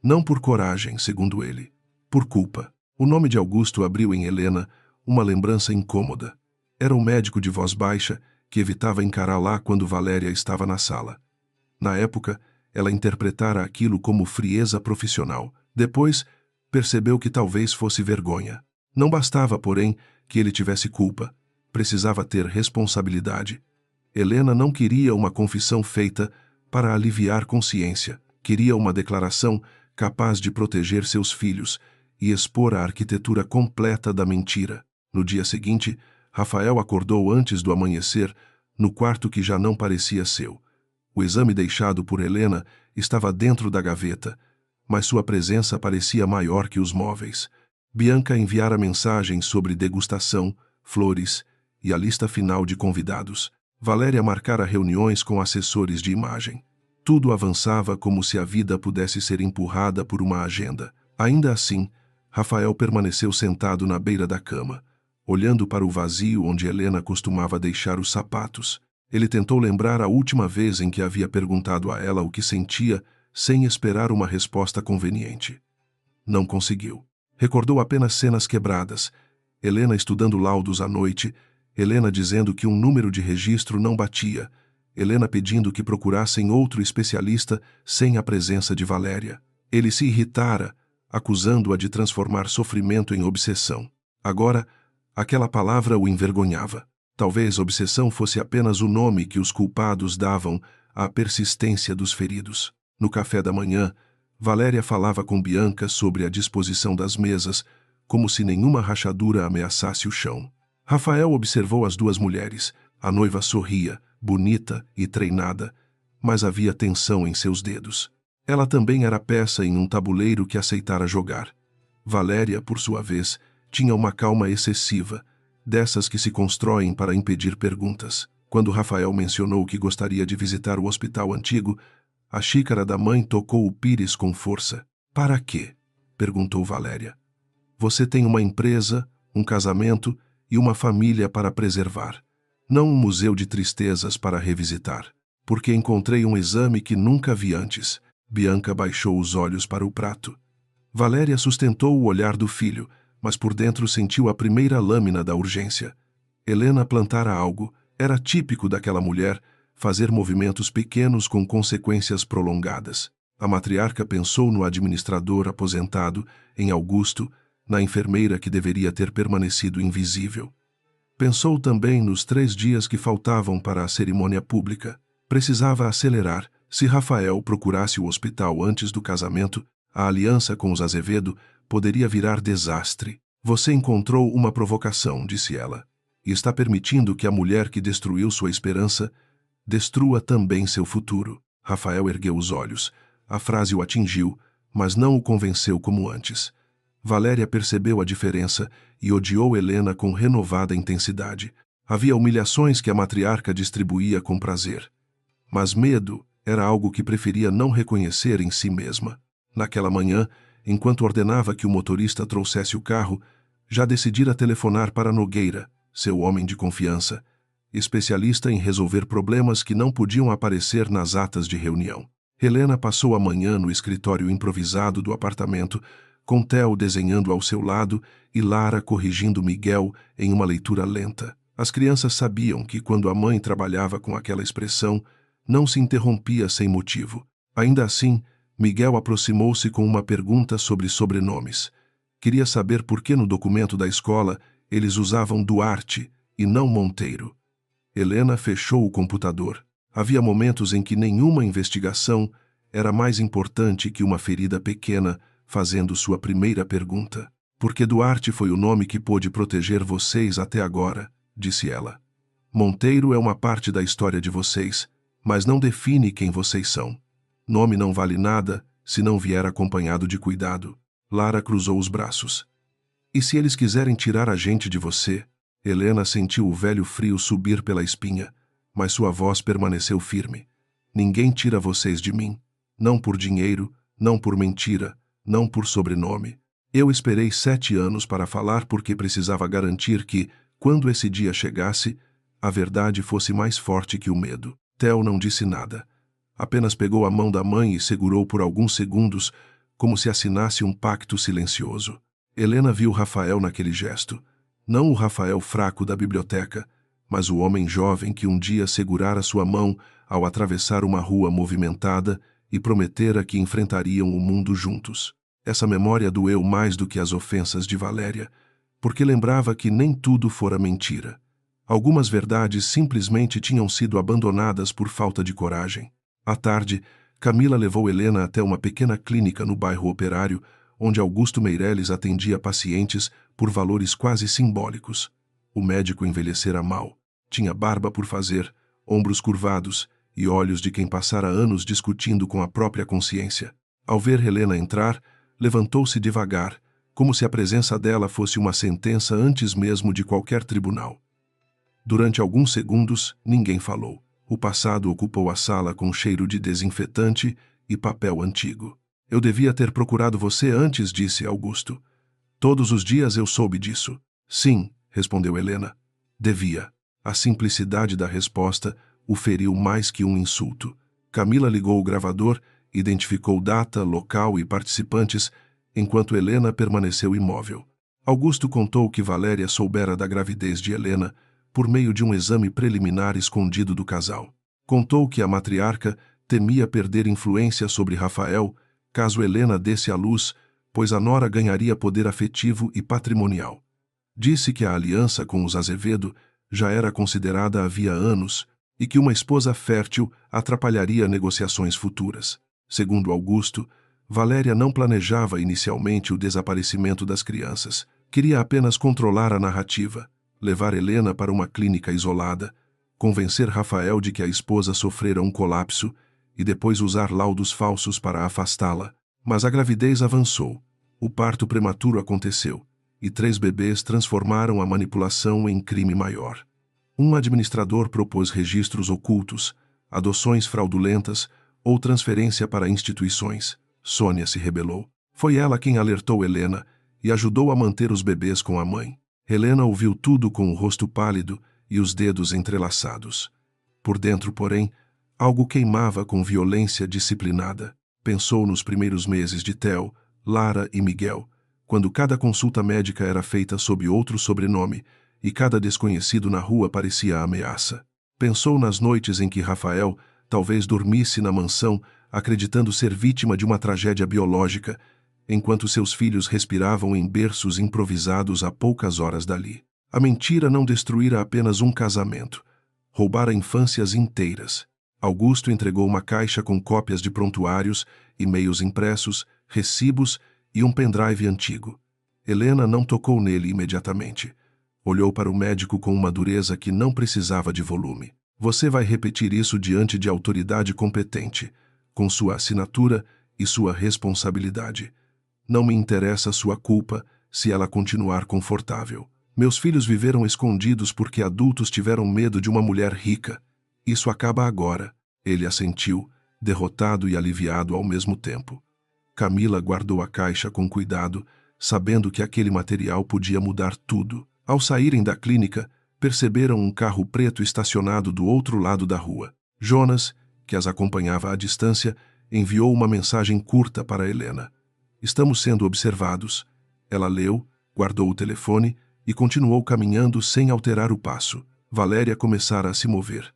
Não por coragem, segundo ele, por culpa. O nome de Augusto abriu em Helena uma lembrança incômoda. Era o médico de voz baixa que evitava encarar lá quando Valéria estava na sala. Na época, ela interpretara aquilo como frieza profissional. Depois, percebeu que talvez fosse vergonha. Não bastava, porém, que ele tivesse culpa. Precisava ter responsabilidade. Helena não queria uma confissão feita para aliviar consciência. Queria uma declaração capaz de proteger seus filhos e expor a arquitetura completa da mentira. No dia seguinte, Rafael acordou antes do amanhecer, no quarto que já não parecia seu. O exame deixado por Helena estava dentro da gaveta, mas sua presença parecia maior que os móveis. Bianca enviara mensagens sobre degustação, flores e a lista final de convidados. Valéria marcara reuniões com assessores de imagem. Tudo avançava como se a vida pudesse ser empurrada por uma agenda. Ainda assim, Rafael permaneceu sentado na beira da cama, olhando para o vazio onde Helena costumava deixar os sapatos. Ele tentou lembrar a última vez em que havia perguntado a ela o que sentia, sem esperar uma resposta conveniente. Não conseguiu. Recordou apenas cenas quebradas. Helena estudando laudos à noite, Helena dizendo que um número de registro não batia, Helena pedindo que procurassem outro especialista sem a presença de Valéria. Ele se irritara, acusando-a de transformar sofrimento em obsessão. Agora, aquela palavra o envergonhava. Talvez obsessão fosse apenas o nome que os culpados davam à persistência dos feridos. No café da manhã, Valéria falava com Bianca sobre a disposição das mesas, como se nenhuma rachadura ameaçasse o chão. Rafael observou as duas mulheres. A noiva sorria, bonita e treinada, mas havia tensão em seus dedos. Ela também era peça em um tabuleiro que aceitara jogar. Valéria, por sua vez, tinha uma calma excessiva, dessas que se constroem para impedir perguntas. Quando Rafael mencionou que gostaria de visitar o hospital antigo, a xícara da mãe tocou o pires com força. "Para quê?" perguntou Valéria. "Você tem uma empresa, um casamento e uma família para preservar. Não um museu de tristezas para revisitar. Porque encontrei um exame que nunca vi antes." Bianca baixou os olhos para o prato. Valéria sustentou o olhar do filho, mas por dentro sentiu a primeira lâmina da urgência. Helena plantara algo. Era típico daquela mulher fazer movimentos pequenos com consequências prolongadas. A matriarca pensou no administrador aposentado, em Augusto, na enfermeira que deveria ter permanecido invisível. Pensou também nos 3 dias que faltavam para a cerimônia pública. Precisava acelerar. Se Rafael procurasse o hospital antes do casamento, a aliança com os Azevedo poderia virar desastre. "Você encontrou uma provocação", disse ela, "e está permitindo que a mulher que destruiu sua esperança destrua também seu futuro." Rafael ergueu os olhos. A frase o atingiu, mas não o convenceu como antes. Valéria percebeu a diferença e odiou Helena com renovada intensidade. Havia humilhações que a matriarca distribuía com prazer. Mas medo era algo que preferia não reconhecer em si mesma. Naquela manhã, enquanto ordenava que o motorista trouxesse o carro, já decidira telefonar para Nogueira, seu homem de confiança, especialista em resolver problemas que não podiam aparecer nas atas de reunião. Helena passou a manhã no escritório improvisado do apartamento, com Theo desenhando ao seu lado e Lara corrigindo Miguel em uma leitura lenta. As crianças sabiam que quando a mãe trabalhava com aquela expressão, não se interrompia sem motivo. Ainda assim, Miguel aproximou-se com uma pergunta sobre sobrenomes. Queria saber por que no documento da escola eles usavam Duarte e não Monteiro. Helena fechou o computador. Havia momentos em que nenhuma investigação era mais importante que uma ferida pequena fazendo sua primeira pergunta. "Porque Duarte foi o nome que pôde proteger vocês até agora", disse ela. "Monteiro é uma parte da história de vocês, mas não define quem vocês são. Nome não vale nada se não vier acompanhado de cuidado." Lara cruzou os braços. "E se eles quiserem tirar a gente de você?" Helena sentiu o velho frio subir pela espinha, mas sua voz permaneceu firme. "Ninguém tira vocês de mim. Não por dinheiro, não por mentira, não por sobrenome. Eu esperei 7 anos para falar porque precisava garantir que, quando esse dia chegasse, a verdade fosse mais forte que o medo. Theo não disse nada. Apenas pegou a mão da mãe e segurou por alguns segundos, como se assinasse um pacto silencioso. Helena viu Rafael naquele gesto. Não o Rafael fraco da biblioteca, mas o homem jovem que um dia segurara sua mão ao atravessar uma rua movimentada e prometera que enfrentariam o mundo juntos. Essa memória doeu mais do que as ofensas de Valéria, porque lembrava que nem tudo fora mentira. Algumas verdades simplesmente tinham sido abandonadas por falta de coragem. À tarde, Camila levou Helena até uma pequena clínica no bairro Operário, onde Augusto Meireles atendia pacientes por valores quase simbólicos. O médico envelhecera mal. Tinha barba por fazer, ombros curvados e olhos de quem passara anos discutindo com a própria consciência. Ao ver Helena entrar, levantou-se devagar, como se a presença dela fosse uma sentença antes mesmo de qualquer tribunal. Durante alguns segundos, ninguém falou. O passado ocupou a sala com cheiro de desinfetante e papel antigo. Eu devia ter procurado você antes, disse Augusto. Todos os dias eu soube disso. Sim, respondeu Helena. Devia. A simplicidade da resposta o feriu mais que um insulto. Camila ligou o gravador, identificou data, local e participantes, enquanto Helena permaneceu imóvel. Augusto contou que Valéria soubera da gravidez de Helena por meio de um exame preliminar escondido do casal. Contou que a matriarca temia perder influência sobre Rafael caso Helena desse à luz, pois a nora ganharia poder afetivo e patrimonial. Disse que a aliança com os Azevedo já era considerada havia anos e que uma esposa fértil atrapalharia negociações futuras. Segundo Augusto, Valéria não planejava inicialmente o desaparecimento das crianças. Queria apenas controlar a narrativa, levar Helena para uma clínica isolada, convencer Rafael de que a esposa sofrera um colapso e depois usar laudos falsos para afastá-la. Mas a gravidez avançou. O parto prematuro aconteceu e 3 bebês transformaram a manipulação em crime maior. Um administrador propôs registros ocultos, adoções fraudulentas ou transferência para instituições. Sônia se rebelou. Foi ela quem alertou Helena e ajudou a manter os bebês com a mãe. Helena ouviu tudo com o rosto pálido e os dedos entrelaçados. Por dentro, porém, algo queimava com violência disciplinada. Pensou nos primeiros meses de Theo, Lara e Miguel, quando cada consulta médica era feita sob outro sobrenome e cada desconhecido na rua parecia ameaça. Pensou nas noites em que Rafael talvez dormisse na mansão, acreditando ser vítima de uma tragédia biológica, enquanto seus filhos respiravam em berços improvisados a poucas horas dali. A mentira não destruíra apenas um casamento, roubara infâncias inteiras. Augusto entregou uma caixa com cópias de prontuários, e-mails impressos, recibos e um pendrive antigo. Helena não tocou nele imediatamente. Olhou para o médico com uma dureza que não precisava de volume. Você vai repetir isso diante de autoridade competente, com sua assinatura e sua responsabilidade. Não me interessa sua culpa se ela continuar confortável. Meus filhos viveram escondidos porque adultos tiveram medo de uma mulher rica. Isso acaba agora. Ele assentiu, derrotado e aliviado ao mesmo tempo. Camila guardou a caixa com cuidado, sabendo que aquele material podia mudar tudo. Ao saírem da clínica, perceberam um carro preto estacionado do outro lado da rua. Jonas, que as acompanhava à distância, enviou uma mensagem curta para Helena. Estamos sendo observados. Ela leu, guardou o telefone e continuou caminhando sem alterar o passo. Valéria começara a se mover.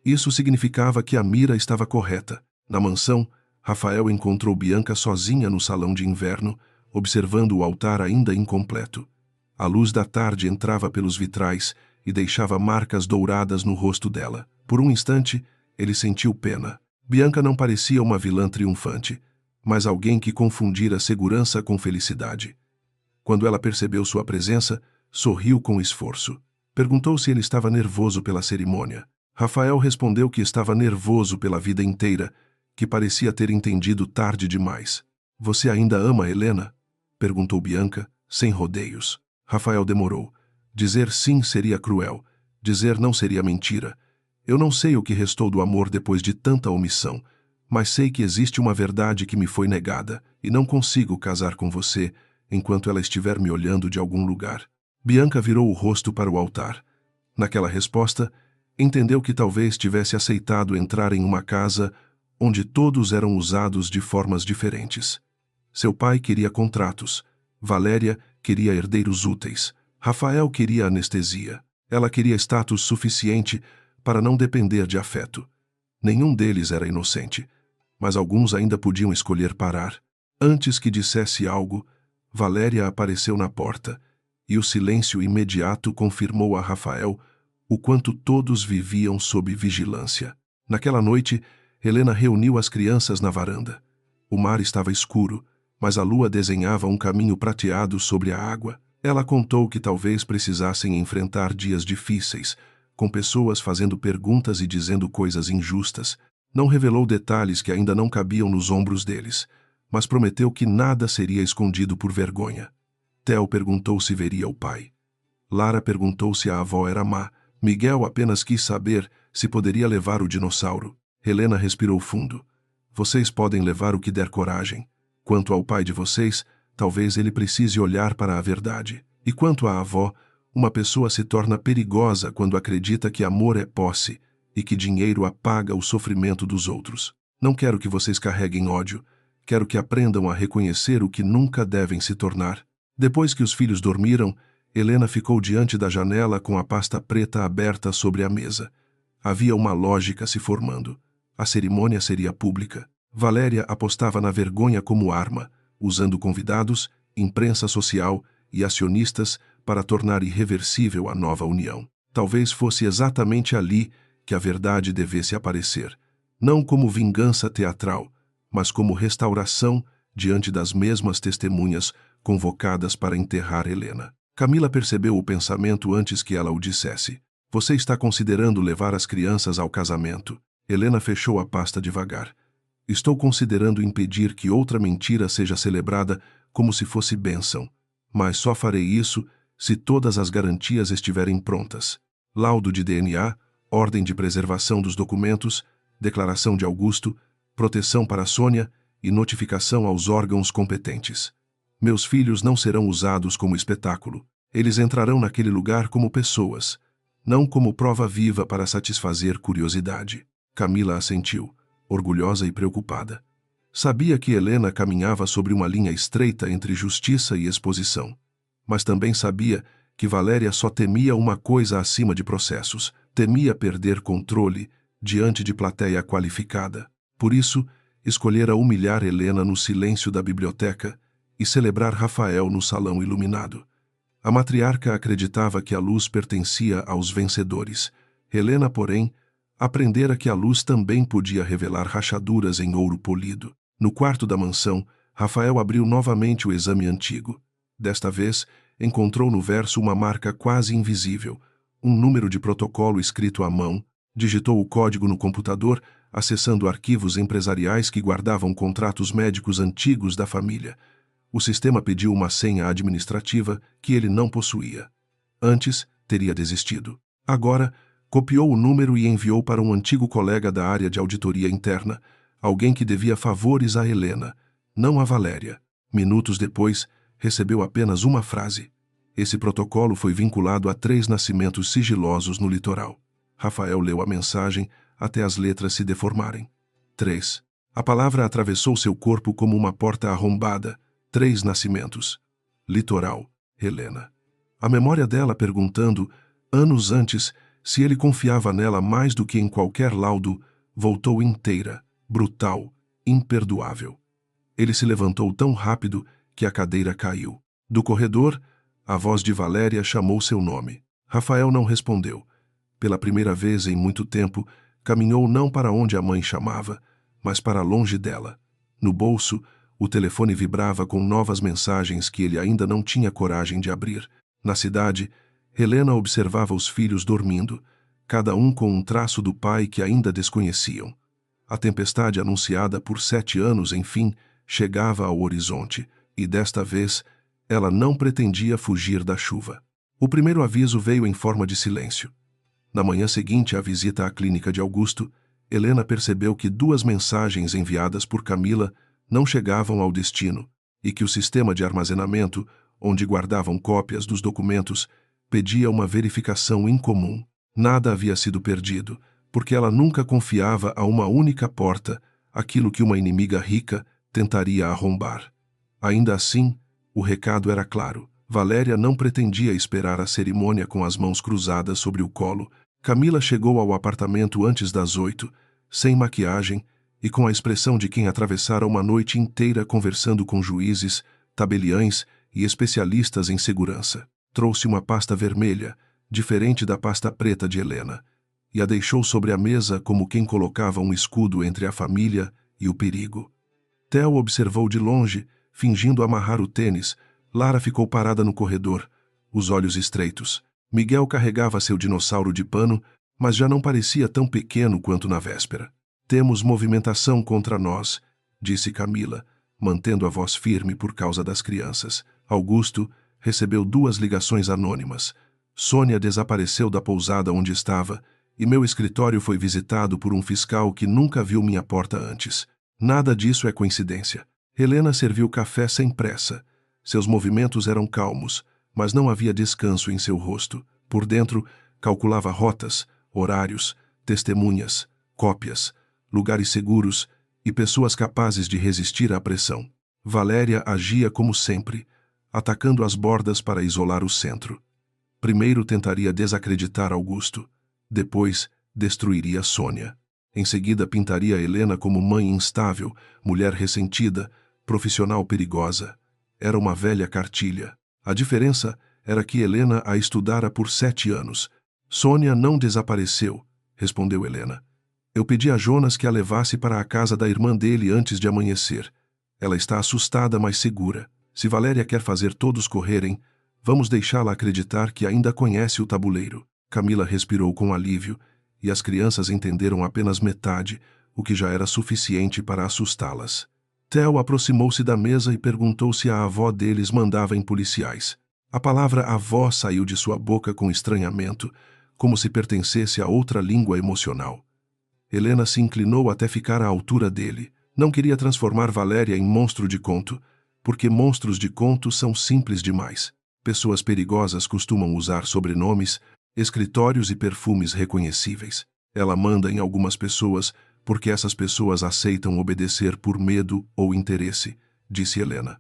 Isso significava que a mira estava correta. Na mansão, Rafael encontrou Bianca sozinha no salão de inverno, observando o altar ainda incompleto. A luz da tarde entrava pelos vitrais e deixava marcas douradas no rosto dela. Por um instante, ele sentiu pena. Bianca não parecia uma vilã triunfante, mas alguém que confundira segurança com felicidade. Quando ela percebeu sua presença, sorriu com esforço. Perguntou se ele estava nervoso pela cerimônia. Rafael respondeu que estava nervoso pela vida inteira, que parecia ter entendido tarde demais. Você ainda ama Helena? Perguntou Bianca, sem rodeios. Rafael demorou. Dizer sim seria cruel. Dizer não seria mentira. Eu não sei o que restou do amor depois de tanta omissão, mas sei que existe uma verdade que me foi negada e não consigo casar com você enquanto ela estiver me olhando de algum lugar. Bianca virou o rosto para o altar. Naquela resposta, entendeu que talvez tivesse aceitado entrar em uma casa onde todos eram usados de formas diferentes. Seu pai queria contratos, Valéria queria herdeiros úteis, Rafael queria anestesia. Ela queria status suficiente para não depender de afeto. Nenhum deles era inocente, mas alguns ainda podiam escolher parar. Antes que dissesse algo, Valéria apareceu na porta, e o silêncio imediato confirmou a Rafael o quanto todos viviam sob vigilância. Naquela noite, Helena reuniu as crianças na varanda. O mar estava escuro, mas a lua desenhava um caminho prateado sobre a água. Ela contou que talvez precisassem enfrentar dias difíceis, com pessoas fazendo perguntas e dizendo coisas injustas. Não revelou detalhes que ainda não cabiam nos ombros deles, mas prometeu que nada seria escondido por vergonha. Theo perguntou se veria o pai. Lara perguntou se a avó era má. Miguel apenas quis saber se poderia levar o dinossauro. Helena respirou fundo. Vocês podem levar o que der coragem. Quanto ao pai de vocês, talvez ele precise olhar para a verdade. E quanto à avó, uma pessoa se torna perigosa quando acredita que amor é posse e que dinheiro apaga o sofrimento dos outros. Não quero que vocês carreguem ódio. Quero que aprendam a reconhecer o que nunca devem se tornar. Depois que os filhos dormiram, Helena ficou diante da janela com a pasta preta aberta sobre a mesa. Havia uma lógica se formando. A cerimônia seria pública. Valéria apostava na vergonha como arma, usando convidados, imprensa social e acionistas para tornar irreversível a nova união. Talvez fosse exatamente ali que a verdade devesse aparecer, não como vingança teatral, mas como restauração diante das mesmas testemunhas convocadas para enterrar Helena. Camila percebeu o pensamento antes que ela o dissesse. Você está considerando levar as crianças ao casamento? Helena fechou a pasta devagar. Estou considerando impedir que outra mentira seja celebrada como se fosse bênção, mas só farei isso se todas as garantias estiverem prontas. Laudo de DNA, ordem de preservação dos documentos, declaração de Augusto, proteção para Sônia e notificação aos órgãos competentes. Meus filhos não serão usados como espetáculo. Eles entrarão naquele lugar como pessoas, não como prova viva para satisfazer curiosidade. Camila assentiu, orgulhosa e preocupada. Sabia que Helena caminhava sobre uma linha estreita entre justiça e exposição, mas também sabia que Valéria só temia uma coisa acima de processos, temia perder controle diante de plateia qualificada. Por isso, escolhera humilhar Helena no silêncio da biblioteca e celebrar Rafael no salão iluminado. A matriarca acreditava que a luz pertencia aos vencedores. Helena, porém, aprendera que a luz também podia revelar rachaduras em ouro polido. No quarto da mansão, Rafael abriu novamente o exame antigo. Desta vez, encontrou no verso uma marca quase invisível, um número de protocolo escrito à mão, digitou o código no computador, acessando arquivos empresariais que guardavam contratos médicos antigos da família. O sistema pediu uma senha administrativa que ele não possuía. Antes, teria desistido. Agora, copiou o número e enviou para um antigo colega da área de auditoria interna, alguém que devia favores a Helena, não a Valéria. Minutos depois, recebeu apenas uma frase. Esse protocolo foi vinculado a 3 nascimentos sigilosos no litoral. Rafael leu a mensagem até as letras se deformarem. 3. A palavra atravessou seu corpo como uma porta arrombada. 3 nascimentos. Litoral. Helena. A memória dela perguntando, anos antes, se ele confiava nela mais do que em qualquer laudo, voltou inteira, brutal, imperdoável. Ele se levantou tão rápido que a cadeira caiu. Do corredor, a voz de Valéria chamou seu nome. Rafael não respondeu. Pela primeira vez em muito tempo, caminhou não para onde a mãe chamava, mas para longe dela. No bolso, o telefone vibrava com novas mensagens que ele ainda não tinha coragem de abrir. Na cidade, Helena observava os filhos dormindo, cada um com um traço do pai que ainda desconheciam. A tempestade anunciada por 7 anos, enfim, chegava ao horizonte, e desta vez ela não pretendia fugir da chuva. O primeiro aviso veio em forma de silêncio. Na manhã seguinte à visita à clínica de Augusto, Helena percebeu que 2 mensagens enviadas por Camila não chegavam ao destino. e que o sistema de armazenamento, onde guardavam cópias dos documentos, pedia uma verificação incomum. Nada havia sido perdido, porque ela nunca confiava a uma única porta aquilo que uma inimiga rica tentaria arrombar. Ainda assim, o recado era claro. Valéria não pretendia esperar a cerimônia com as mãos cruzadas sobre o colo. Camila chegou ao apartamento antes das 8, sem maquiagem e com a expressão de quem atravessara uma noite inteira conversando com juízes, tabeliães e especialistas em segurança. Trouxe uma pasta vermelha, diferente da pasta preta de Helena, e a deixou sobre a mesa como quem colocava um escudo entre a família e o perigo. Theo observou de longe, fingindo amarrar o tênis. Lara ficou parada no corredor, os olhos estreitos. Miguel carregava seu dinossauro de pano, mas já não parecia tão pequeno quanto na véspera. Temos movimentação contra nós, disse Camila, mantendo a voz firme por causa das crianças. Augusto recebeu 2 ligações anônimas. Sônia desapareceu da pousada onde estava, e meu escritório foi visitado por um fiscal que nunca viu minha porta antes. Nada disso é coincidência. Helena serviu café sem pressa. Seus movimentos eram calmos, mas não havia descanso em seu rosto. Por dentro, calculava rotas, horários, testemunhas, cópias, lugares seguros e pessoas capazes de resistir à pressão. Valéria agia como sempre, atacando as bordas para isolar o centro. Primeiro tentaria desacreditar Augusto, depois destruiria Sônia. Em seguida pintaria Helena como mãe instável, mulher ressentida, profissional perigosa. Era uma velha cartilha. A diferença era que Helena a estudara por 7 anos. Sônia não desapareceu, respondeu Helena. Eu pedi a Jonas que a levasse para a casa da irmã dele antes de amanhecer. Ela está assustada, mas segura. Se Valéria quer fazer todos correrem, vamos deixá-la acreditar que ainda conhece o tabuleiro. Camila respirou com alívio, e as crianças entenderam apenas metade, o que já era suficiente para assustá-las. Theo aproximou-se da mesa e perguntou se a avó deles mandava em policiais. A palavra avó saiu de sua boca com estranhamento, como se pertencesse a outra língua emocional. Helena se inclinou até ficar à altura dele. Não queria transformar Valéria em monstro de conto, porque monstros de conto são simples demais. Pessoas perigosas costumam usar sobrenomes, escritórios e perfumes reconhecíveis. Ela manda em algumas pessoas porque essas pessoas aceitam obedecer por medo ou interesse, disse Helena.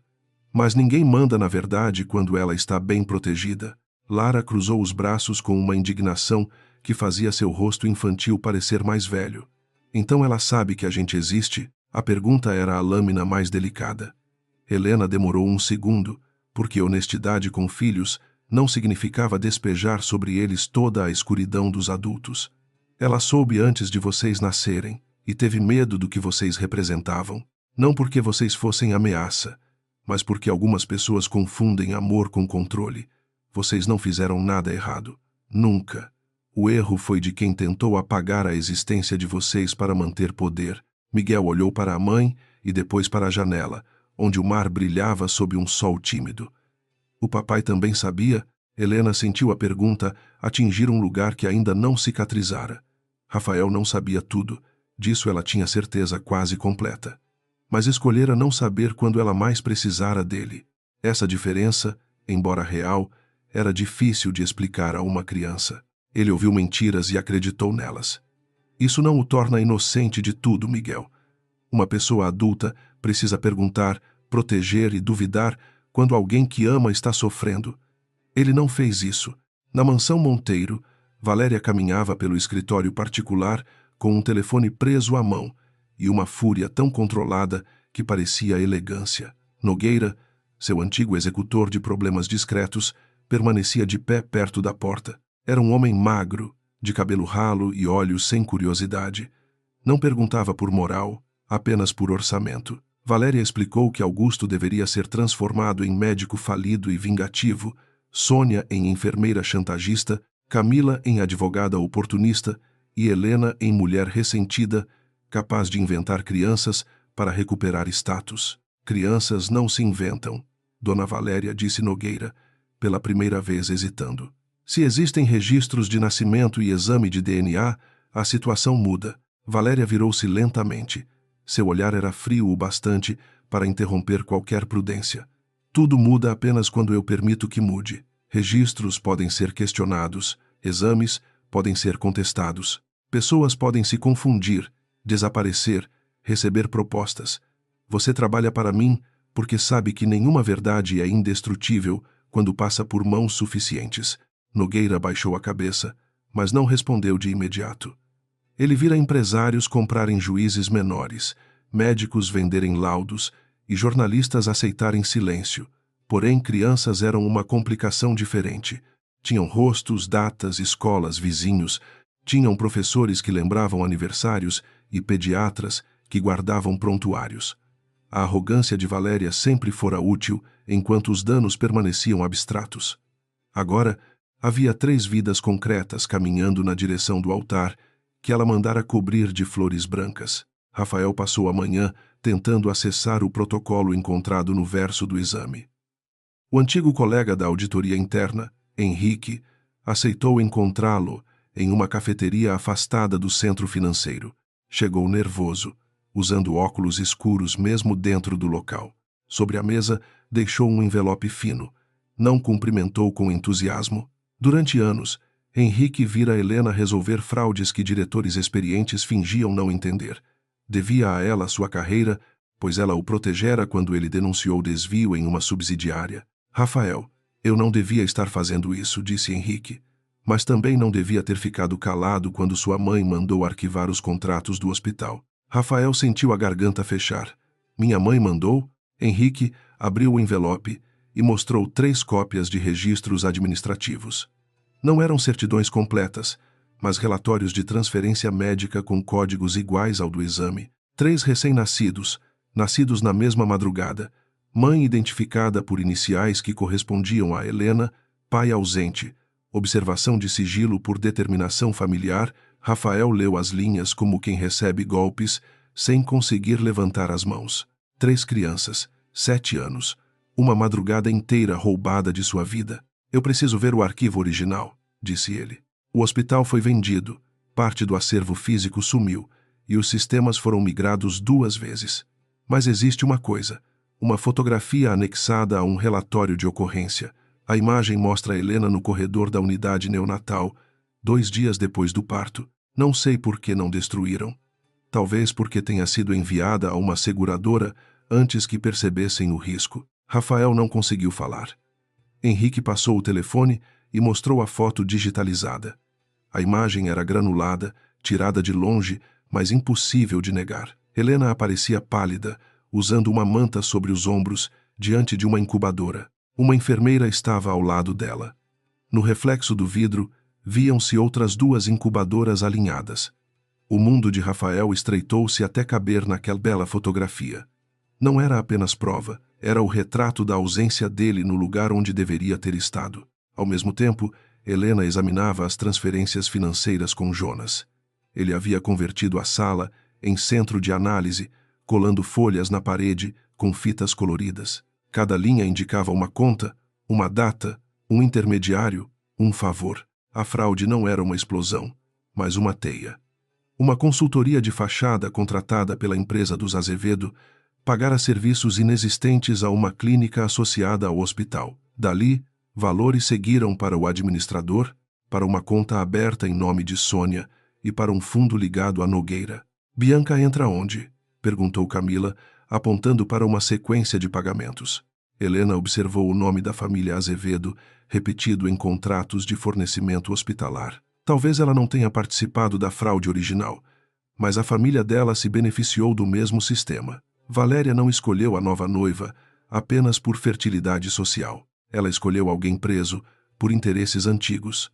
Mas ninguém manda na verdade quando ela está bem protegida. Lara cruzou os braços com uma indignação que fazia seu rosto infantil parecer mais velho. Então ela sabe que a gente existe? A pergunta era a lâmina mais delicada. Helena demorou um segundo, porque honestidade com filhos não significava despejar sobre eles toda a escuridão dos adultos. Ela soube antes de vocês nascerem, e teve medo do que vocês representavam, não porque vocês fossem ameaça, mas porque algumas pessoas confundem amor com controle. Vocês não fizeram nada errado. Nunca. O erro foi de quem tentou apagar a existência de vocês para manter poder. Miguel olhou para a mãe e depois para a janela, onde o mar brilhava sob um sol tímido. O papai também sabia? Helena sentiu a pergunta atingir um lugar que ainda não cicatrizara. Rafael não sabia tudo. Disso ela tinha certeza quase completa. Mas escolhera não saber quando ela mais precisara dele. Essa diferença, embora real, era difícil de explicar a uma criança. Ele ouviu mentiras e acreditou nelas. Isso não o torna inocente de tudo, Miguel. Uma pessoa adulta precisa perguntar, proteger e duvidar quando alguém que ama está sofrendo. Ele não fez isso. Na mansão Monteiro, Valéria caminhava pelo escritório particular com um telefone preso à mão e uma fúria tão controlada que parecia elegância. Nogueira, seu antigo executor de problemas discretos, permanecia de pé perto da porta. Era um homem magro, de cabelo ralo e olhos sem curiosidade. Não perguntava por moral, apenas por orçamento. Valéria explicou que Augusto deveria ser transformado em médico falido e vingativo, Sônia em enfermeira chantagista, Camila em advogada oportunista e Helena em mulher ressentida, capaz de inventar crianças para recuperar status. Crianças não se inventam, Dona Valéria disse Nogueira, pela primeira vez hesitando. Se existem registros de nascimento e exame de DNA, a situação muda. Valéria virou-se lentamente. Seu olhar era frio o bastante para interromper qualquer prudência. Tudo muda apenas quando eu permito que mude. Registros podem ser questionados, exames podem ser contestados, pessoas podem se confundir, desaparecer, receber propostas. Você trabalha para mim porque sabe que nenhuma verdade é indestrutível quando passa por mãos suficientes. Nogueira baixou a cabeça, mas não respondeu de imediato. Ele vira empresários comprarem juízes menores, médicos venderem laudos e jornalistas aceitarem silêncio. Porém, crianças eram uma complicação diferente. Tinham rostos, datas, escolas, vizinhos. Tinham professores que lembravam aniversários e pediatras que guardavam prontuários. A arrogância de Valéria sempre fora útil, enquanto os danos permaneciam abstratos. Agora, havia 3 vidas concretas caminhando na direção do altar, que ela mandara cobrir de flores brancas. Rafael passou a manhã tentando acessar o protocolo encontrado no verso do exame. O antigo colega da auditoria interna, Henrique, aceitou encontrá-lo em uma cafeteria afastada do centro financeiro. Chegou nervoso, usando óculos escuros mesmo dentro do local. Sobre a mesa, deixou um envelope fino. Não cumprimentou com entusiasmo. Durante anos, Henrique vira Helena resolver fraudes que diretores experientes fingiam não entender. Devia a ela sua carreira, pois ela o protegera quando ele denunciou desvio em uma subsidiária. Rafael, eu não devia estar fazendo isso, disse Henrique. Mas também não devia ter ficado calado quando sua mãe mandou arquivar os contratos do hospital. Rafael sentiu a garganta fechar. Minha mãe mandou? Henrique abriu o envelope e mostrou 3 cópias de registros administrativos. Não eram certidões completas, mas relatórios de transferência médica com códigos iguais ao do exame. 3 recém-nascidos, nascidos na mesma madrugada, mãe identificada por iniciais que correspondiam a Helena, pai ausente, observação de sigilo por determinação familiar. Rafael leu as linhas como quem recebe golpes, sem conseguir levantar as mãos. 3 crianças, 7 anos, uma madrugada inteira roubada de sua vida. Eu preciso ver o arquivo original, disse ele. O hospital foi vendido, parte do acervo físico sumiu, e os sistemas foram migrados 2 vezes. Mas existe uma coisa, uma fotografia anexada a um relatório de ocorrência. A imagem mostra Helena no corredor da unidade neonatal, 2 dias depois do parto. Não sei por que não destruíram. Talvez porque tenha sido enviada a uma seguradora antes que percebessem o risco. Rafael não conseguiu falar. Henrique passou o telefone e mostrou a foto digitalizada. A imagem era granulada, tirada de longe, mas impossível de negar. Helena aparecia pálida, usando uma manta sobre os ombros, diante de uma incubadora. Uma enfermeira estava ao lado dela. No reflexo do vidro, viam-se outras 2 incubadoras alinhadas. O mundo de Rafael estreitou-se até caber naquela bela fotografia. Não era apenas prova, era o retrato da ausência dele no lugar onde deveria ter estado. Ao mesmo tempo, Helena examinava as transferências financeiras com Jonas. Ele havia convertido a sala em centro de análise, colando folhas na parede com fitas coloridas. Cada linha indicava uma conta, uma data, um intermediário, um favor. A fraude não era uma explosão, mas uma teia. Uma consultoria de fachada contratada pela empresa dos Azevedo pagara serviços inexistentes a uma clínica associada ao hospital. Dali, valores seguiram para o administrador, para uma conta aberta em nome de Sônia e para um fundo ligado a Nogueira. Bianca entra onde? Perguntou Camila, apontando para uma sequência de pagamentos. Helena observou o nome da família Azevedo, repetido em contratos de fornecimento hospitalar. Talvez ela não tenha participado da fraude original, mas a família dela se beneficiou do mesmo sistema. Valéria não escolheu a nova noiva apenas por fertilidade social. Ela escolheu alguém preso por interesses antigos.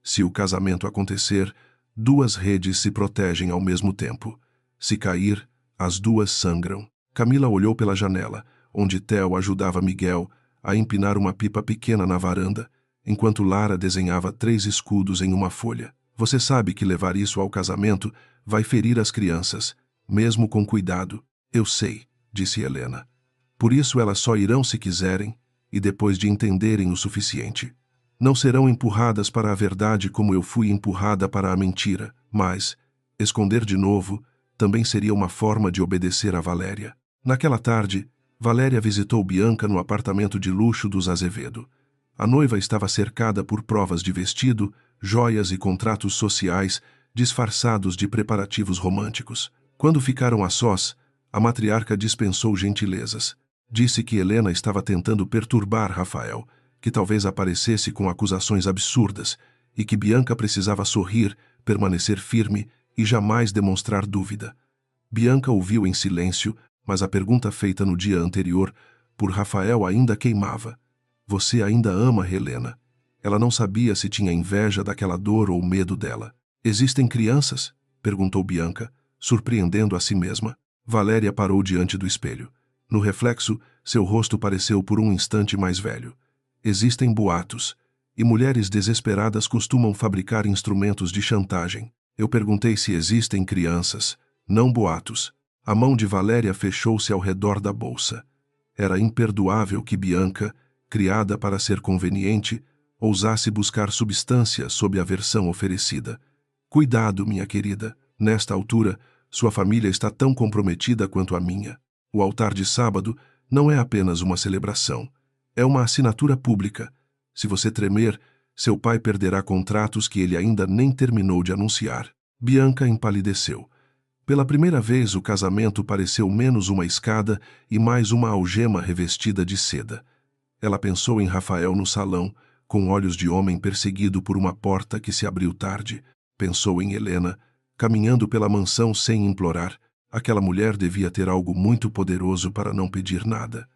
Se o casamento acontecer, 2 redes se protegem ao mesmo tempo. Se cair, as 2 sangram. Camila olhou pela janela, onde Theo ajudava Miguel a empinar uma pipa pequena na varanda, enquanto Lara desenhava 3 escudos em uma folha. Você sabe que levar isso ao casamento vai ferir as crianças, mesmo com cuidado. Eu sei, disse Helena. Por isso elas só irão se quiserem e depois de entenderem o suficiente. Não serão empurradas para a verdade como eu fui empurrada para a mentira, mas esconder de novo também seria uma forma de obedecer a Valéria. Naquela tarde, Valéria visitou Bianca no apartamento de luxo dos Azevedo. A noiva estava cercada por provas de vestido, joias e contratos sociais disfarçados de preparativos românticos. Quando ficaram a sós, a matriarca dispensou gentilezas. Disse que Helena estava tentando perturbar Rafael, que talvez aparecesse com acusações absurdas, e que Bianca precisava sorrir, permanecer firme e jamais demonstrar dúvida. Bianca ouviu em silêncio, mas a pergunta feita no dia anterior por Rafael ainda queimava. Você ainda ama Helena? Ela não sabia se tinha inveja daquela dor ou medo dela. Existem crianças? Perguntou Bianca, surpreendendo a si mesma. Valéria parou diante do espelho. No reflexo, seu rosto pareceu por um instante mais velho. Existem boatos, e mulheres desesperadas costumam fabricar instrumentos de chantagem. Eu perguntei se existem crianças, não boatos. A mão de Valéria fechou-se ao redor da bolsa. Era imperdoável que Bianca, criada para ser conveniente, ousasse buscar substância sob a versão oferecida. Cuidado, minha querida. Nesta altura, sua família está tão comprometida quanto a minha. O altar de sábado não é apenas uma celebração. É uma assinatura pública. Se você tremer, seu pai perderá contratos que ele ainda nem terminou de anunciar. Bianca empalideceu. Pela primeira vez, o casamento pareceu menos uma escada e mais uma algema revestida de seda. Ela pensou em Rafael no salão, com olhos de homem perseguido por uma porta que se abriu tarde. Pensou em Helena, caminhando pela mansão sem implorar. Aquela mulher devia ter algo muito poderoso para não pedir nada.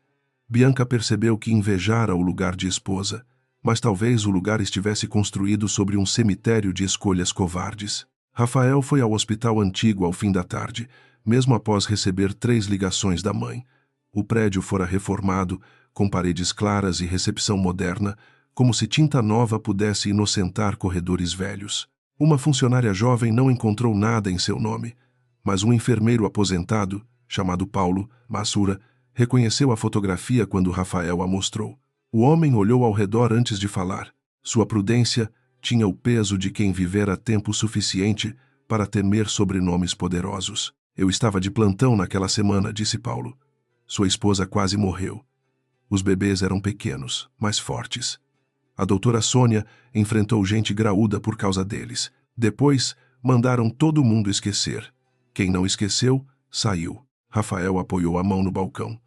Bianca percebeu que invejara o lugar de esposa, mas talvez o lugar estivesse construído sobre um cemitério de escolhas covardes. Rafael foi ao hospital antigo ao fim da tarde, mesmo após receber 3 ligações da mãe. O prédio fora reformado, com paredes claras e recepção moderna, como se tinta nova pudesse inocentar corredores velhos. Uma funcionária jovem não encontrou nada em seu nome, mas um enfermeiro aposentado, chamado Paulo Massura, reconheceu a fotografia quando Rafael a mostrou. O homem olhou ao redor antes de falar. Sua prudência tinha o peso de quem vivera tempo suficiente para temer sobrenomes poderosos. Eu estava de plantão naquela semana, disse Paulo. Sua esposa quase morreu. Os bebês eram pequenos, mas fortes. A doutora Sônia enfrentou gente graúda por causa deles. Depois, mandaram todo mundo esquecer. Quem não esqueceu, saiu. Rafael apoiou a mão no balcão.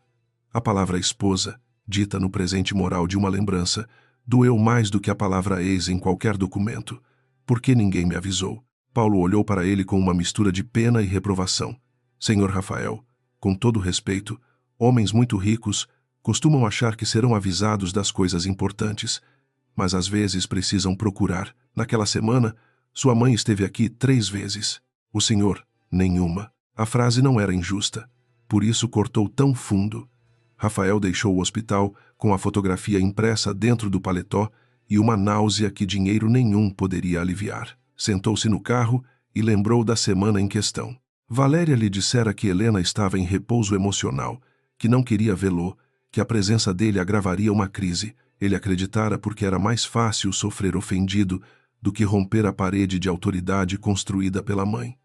A palavra esposa, dita no presente moral de uma lembrança, doeu mais do que a palavra ex em qualquer documento. Por que ninguém me avisou? Paulo olhou para ele com uma mistura de pena e reprovação. Senhor Rafael, com todo respeito, homens muito ricos costumam achar que serão avisados das coisas importantes, mas às vezes precisam procurar. Naquela semana, sua mãe esteve aqui 3 vezes. O senhor, nenhuma. A frase não era injusta. Por isso cortou tão fundo. Rafael deixou o hospital com a fotografia impressa dentro do paletó e uma náusea que dinheiro nenhum poderia aliviar. Sentou-se no carro e lembrou da semana em questão. Valéria lhe dissera que Helena estava em repouso emocional, que não queria vê-lo, que a presença dele agravaria uma crise. Ele acreditara porque era mais fácil sofrer ofendido do que romper a parede de autoridade construída pela mãe.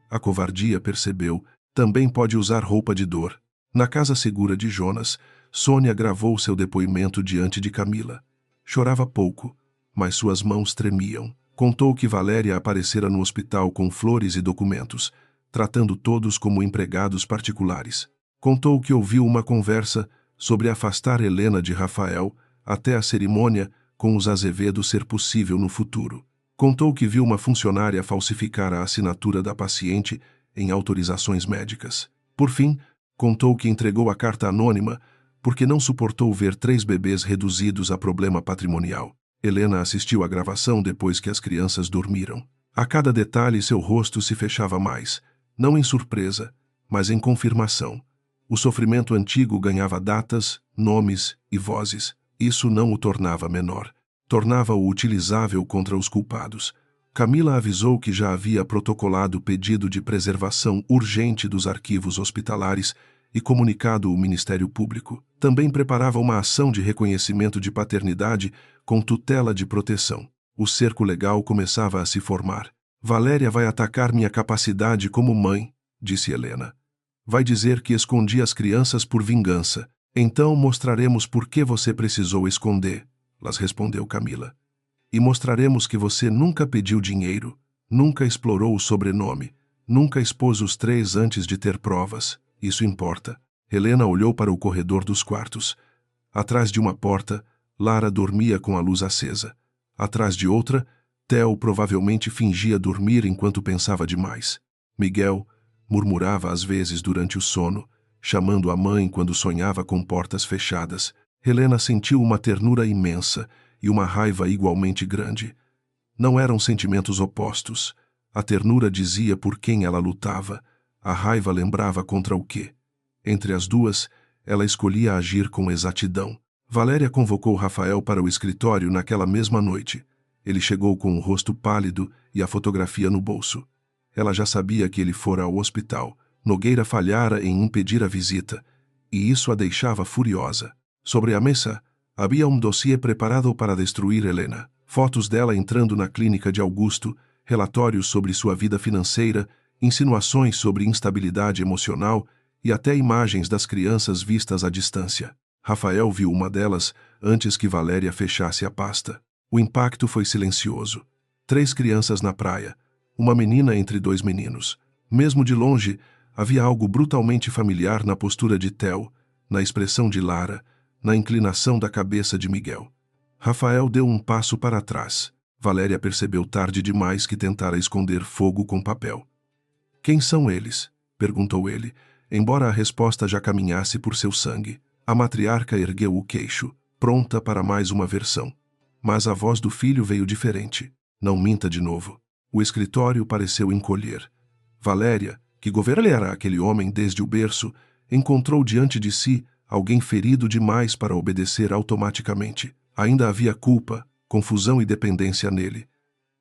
A covardia, percebeu, também pode usar roupa de dor. Na casa segura de Jonas, Sônia gravou seu depoimento diante de Camila. Chorava pouco, mas suas mãos tremiam. Contou que Valéria aparecera no hospital com flores e documentos, tratando todos como empregados particulares. Contou que ouviu uma conversa sobre afastar Helena de Rafael até a cerimônia com os Azevedo ser possível no futuro. Contou que viu uma funcionária falsificar a assinatura da paciente em autorizações médicas. Por fim, contou que entregou a carta anônima porque não suportou ver 3 bebês reduzidos a problema patrimonial. Helena assistiu à gravação depois que as crianças dormiram. A cada detalhe seu rosto se fechava mais, não em surpresa, mas em confirmação. O sofrimento antigo ganhava datas, nomes e vozes. Isso não o tornava menor. Tornava-o utilizável contra os culpados. Camila avisou que já havia protocolado pedido de preservação urgente dos arquivos hospitalares e comunicado o Ministério Público. Também preparava uma ação de reconhecimento de paternidade com tutela de proteção. O cerco legal começava a se formar. Valéria vai atacar minha capacidade como mãe, disse Helena. Vai dizer que escondi as crianças por vingança. Então mostraremos por que você precisou esconder, las respondeu Camila. E mostraremos que você nunca pediu dinheiro, nunca explorou o sobrenome, nunca expôs os três antes de ter provas. Isso importa. Helena olhou para o corredor dos quartos. Atrás de uma porta, Lara dormia com a luz acesa. Atrás de outra, Theo provavelmente fingia dormir enquanto pensava demais. Miguel murmurava às vezes durante o sono, chamando a mãe quando sonhava com portas fechadas. Helena sentiu uma ternura imensa e uma raiva igualmente grande. Não eram sentimentos opostos. A ternura dizia por quem ela lutava. A raiva lembrava contra o quê. Entre as duas, ela escolhia agir com exatidão. Valéria convocou Rafael para o escritório naquela mesma noite. Ele chegou com o rosto pálido e a fotografia no bolso. Ela já sabia que ele fora ao hospital. Nogueira falhara em impedir a visita, e isso a deixava furiosa. Sobre a mesa, havia um dossiê preparado para destruir Helena. Fotos dela entrando na clínica de Augusto, relatórios sobre sua vida financeira, insinuações sobre instabilidade emocional e até imagens das crianças vistas à distância. Rafael viu uma delas antes que Valéria fechasse a pasta. O impacto foi silencioso. 3 crianças na praia, uma menina entre 2 meninos. Mesmo de longe, havia algo brutalmente familiar na postura de Theo, na expressão de Lara, na inclinação da cabeça de Miguel. Rafael deu um passo para trás. Valéria percebeu tarde demais que tentara esconder fogo com papel. Quem são eles? Perguntou ele, embora a resposta já caminhasse por seu sangue. A matriarca ergueu o queixo, pronta para mais uma versão. Mas a voz do filho veio diferente. Não minta de novo. O escritório pareceu encolher. Valéria, que governara aquele homem desde o berço, encontrou diante de si alguém ferido demais para obedecer automaticamente. Ainda havia culpa, confusão e dependência nele.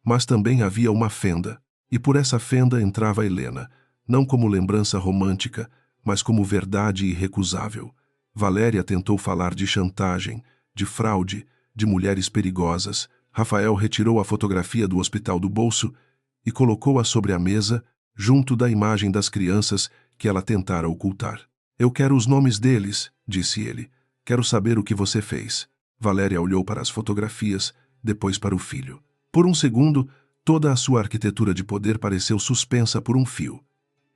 Mas também havia uma fenda, e por essa fenda entrava Helena, não como lembrança romântica, mas como verdade irrecusável. Valéria tentou falar de chantagem, de fraude, de mulheres perigosas. Rafael retirou a fotografia do hospital do bolso e colocou-a sobre a mesa, junto da imagem das crianças que ela tentara ocultar. Eu quero os nomes deles, disse ele. Quero saber o que você fez. Valéria olhou para as fotografias, depois para o filho. Por um segundo, toda a sua arquitetura de poder pareceu suspensa por um fio.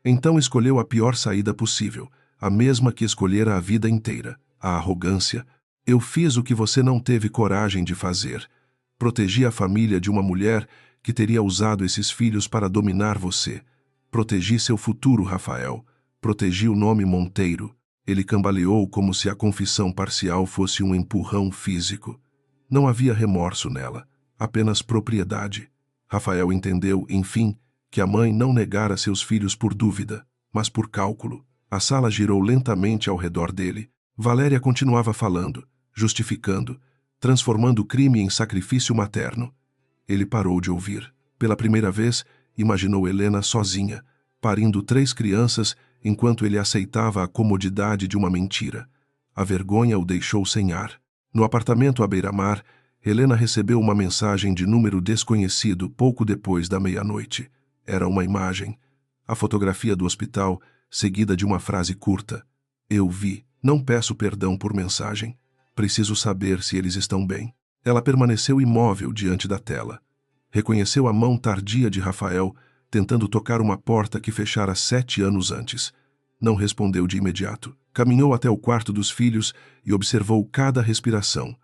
Então escolheu a pior saída possível, a mesma que escolhera a vida inteira, a arrogância. Eu fiz o que você não teve coragem de fazer. Protegi a família de uma mulher que teria usado esses filhos para dominar você. Protegi seu futuro, Rafael. Protegi o nome Monteiro. Ele cambaleou como se a confissão parcial fosse um empurrão físico. Não havia remorso nela, apenas propriedade. Rafael entendeu, enfim, que a mãe não negara seus filhos por dúvida, mas por cálculo. A sala girou lentamente ao redor dele. Valéria continuava falando, justificando, transformando o crime em sacrifício materno. Ele parou de ouvir. Pela primeira vez, imaginou Helena sozinha, parindo 3 crianças enquanto ele aceitava a comodidade de uma mentira. A vergonha o deixou sem ar. No apartamento à beira-mar, Helena recebeu uma mensagem de número desconhecido pouco depois da meia-noite. Era uma imagem. A fotografia do hospital, seguida de uma frase curta. Eu vi. Não peço perdão por mensagem. Preciso saber se eles estão bem. Ela permaneceu imóvel diante da tela. Reconheceu a mão tardia de Rafael, tentando tocar uma porta que fechara 7 anos antes. Não respondeu de imediato. Caminhou até o quarto dos filhos e observou cada respiração,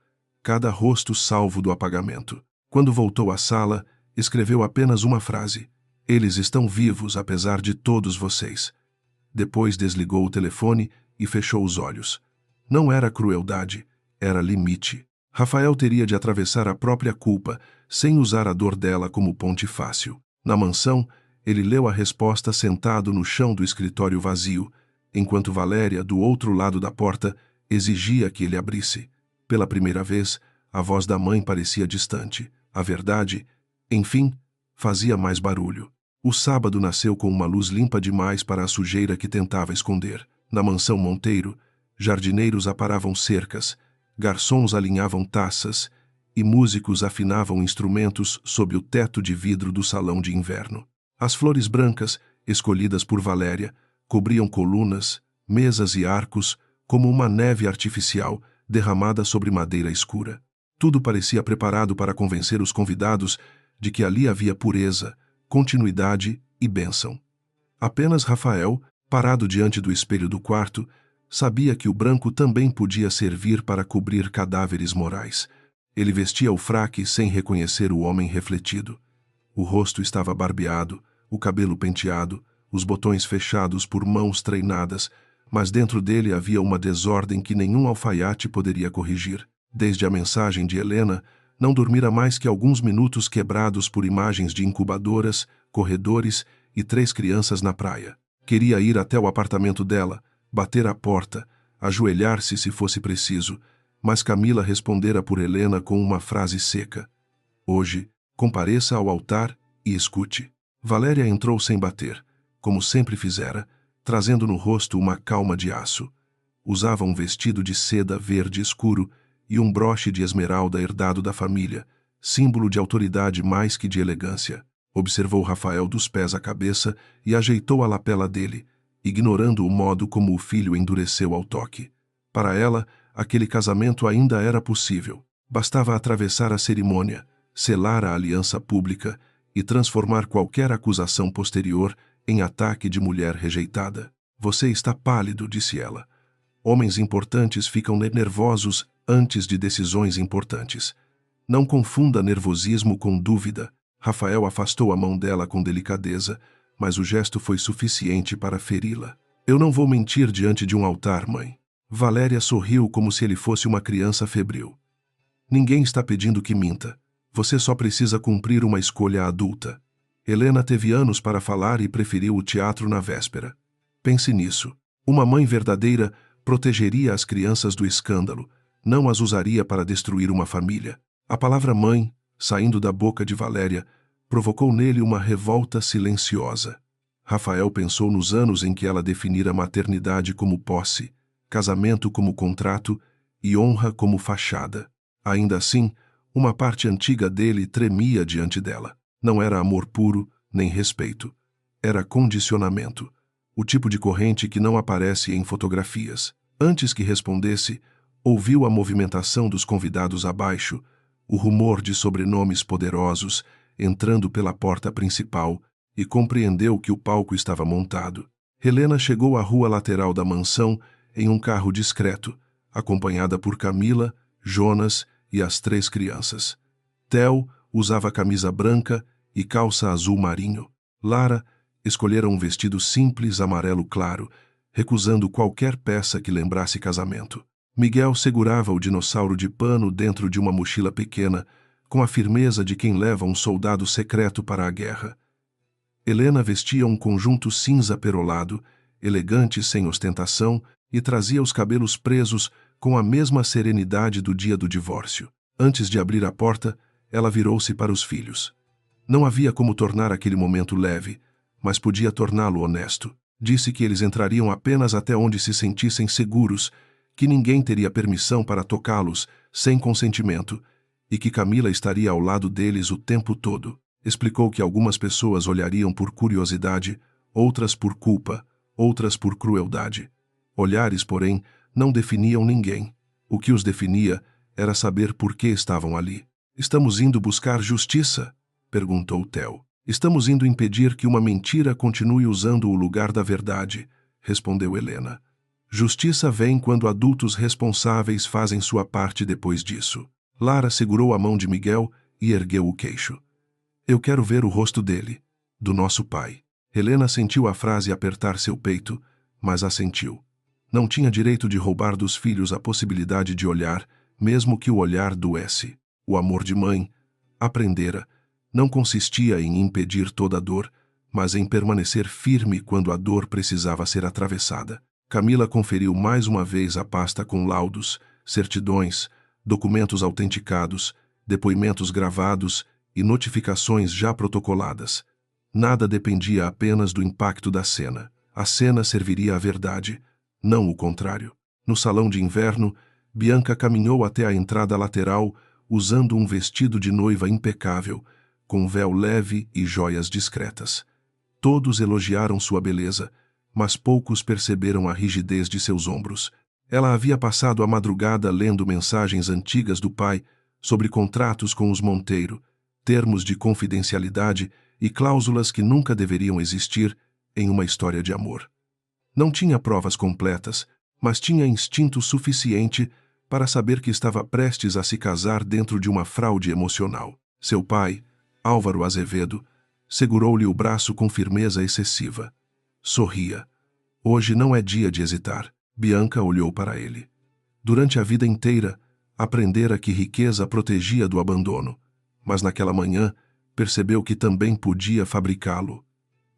cada rosto salvo do apagamento. Quando voltou à sala, escreveu apenas uma frase. Eles estão vivos, apesar de todos vocês. Depois desligou o telefone e fechou os olhos. Não era crueldade, era limite. Rafael teria de atravessar a própria culpa, sem usar a dor dela como ponte fácil. Na mansão, ele leu a resposta sentado no chão do escritório vazio, enquanto Valéria, do outro lado da porta, exigia que ele abrisse. Pela primeira vez, a voz da mãe parecia distante. A verdade, enfim, fazia mais barulho. O sábado nasceu com uma luz limpa demais para a sujeira que tentava esconder. Na mansão Monteiro, jardineiros aparavam cercas, garçons alinhavam taças e músicos afinavam instrumentos sob o teto de vidro do salão de inverno. As flores brancas, escolhidas por Valéria, cobriam colunas, mesas e arcos, como uma neve artificial derramada sobre madeira escura. Tudo parecia preparado para convencer os convidados de que ali havia pureza, continuidade e bênção. Apenas Rafael, parado diante do espelho do quarto, sabia que o branco também podia servir para cobrir cadáveres morais. Ele vestia o fraque sem reconhecer o homem refletido. O rosto estava barbeado, o cabelo penteado, os botões fechados por mãos treinadas, mas dentro dele havia uma desordem que nenhum alfaiate poderia corrigir. Desde a mensagem de Helena, não dormira mais que alguns minutos quebrados por imagens de incubadoras, corredores e 3 crianças na praia. Queria ir até o apartamento dela, bater à porta, ajoelhar-se se fosse preciso, mas Camila respondera por Helena com uma frase seca. Hoje, compareça ao altar e escute. Valéria entrou sem bater, como sempre fizera, trazendo no rosto uma calma de aço. Usava um vestido de seda verde escuro e um broche de esmeralda herdado da família, símbolo de autoridade mais que de elegância. Observou Rafael dos pés à cabeça e ajeitou a lapela dele, ignorando o modo como o filho endureceu ao toque. Para ela, aquele casamento ainda era possível. Bastava atravessar a cerimônia, selar a aliança pública e transformar qualquer acusação posterior em ataque de mulher rejeitada. Você está pálido, disse ela. Homens importantes ficam nervosos antes de decisões importantes. Não confunda nervosismo com dúvida. Rafael afastou a mão dela com delicadeza, mas o gesto foi suficiente para feri-la. Eu não vou mentir diante de um altar, mãe. Valéria sorriu como se ele fosse uma criança febril. Ninguém está pedindo que minta. Você só precisa cumprir uma escolha adulta. Helena teve anos para falar e preferiu o teatro na véspera. Pense nisso. Uma mãe verdadeira protegeria as crianças do escândalo, não as usaria para destruir uma família. A palavra mãe, saindo da boca de Valéria, provocou nele uma revolta silenciosa. Rafael pensou nos anos em que ela definira maternidade como posse, casamento como contrato e honra como fachada. Ainda assim, uma parte antiga dele tremia diante dela. Não era amor puro, nem respeito. Era condicionamento, o tipo de corrente que não aparece em fotografias. Antes que respondesse, ouviu a movimentação dos convidados abaixo, o rumor de sobrenomes poderosos entrando pela porta principal e compreendeu que o palco estava montado. Helena chegou à rua lateral da mansão em um carro discreto, acompanhada por Camila, Jonas e as 3 crianças. Theo usava camisa branca e calça azul marinho. Lara escolhera um vestido simples amarelo claro, recusando qualquer peça que lembrasse casamento. Miguel segurava o dinossauro de pano dentro de uma mochila pequena, com a firmeza de quem leva um soldado secreto para a guerra. Helena vestia um conjunto cinza perolado, elegante sem ostentação, e trazia os cabelos presos com a mesma serenidade do dia do divórcio. Antes de abrir a porta, ela virou-se para os filhos. Não havia como tornar aquele momento leve, mas podia torná-lo honesto. Disse que eles entrariam apenas até onde se sentissem seguros, que ninguém teria permissão para tocá-los sem consentimento e que Camila estaria ao lado deles o tempo todo. Explicou que algumas pessoas olhariam por curiosidade, outras por culpa, outras por crueldade. Olhares, porém, não definiam ninguém. O que os definia era saber por que estavam ali. Estamos indo buscar justiça? Perguntou Theo. Estamos indo impedir que uma mentira continue usando o lugar da verdade, respondeu Helena. Justiça vem quando adultos responsáveis fazem sua parte depois disso. Lara segurou a mão de Miguel e ergueu o queixo. Eu quero ver o rosto dele, do nosso pai. Helena sentiu a frase apertar seu peito, mas assentiu. Não tinha direito de roubar dos filhos a possibilidade de olhar, mesmo que o olhar doesse. O amor de mãe, aprendera, não consistia em impedir toda a dor, mas em permanecer firme quando a dor precisava ser atravessada. Camila conferiu mais uma vez a pasta com laudos, certidões, documentos autenticados, depoimentos gravados e notificações já protocoladas. Nada dependia apenas do impacto da cena. A cena serviria à verdade, não o contrário. No salão de inverno, Bianca caminhou até a entrada lateral usando um vestido de noiva impecável, com véu leve e joias discretas. Todos elogiaram sua beleza, mas poucos perceberam a rigidez de seus ombros. Ela havia passado a madrugada lendo mensagens antigas do pai sobre contratos com os Monteiro, termos de confidencialidade e cláusulas que nunca deveriam existir em uma história de amor. Não tinha provas completas, mas tinha instinto suficiente para saber que estava prestes a se casar dentro de uma fraude emocional. Seu pai, Álvaro Azevedo, segurou-lhe o braço com firmeza excessiva. Sorria. Hoje não é dia de hesitar. Bianca olhou para ele. Durante a vida inteira, aprendera que riqueza protegia do abandono, mas naquela manhã percebeu que também podia fabricá-lo.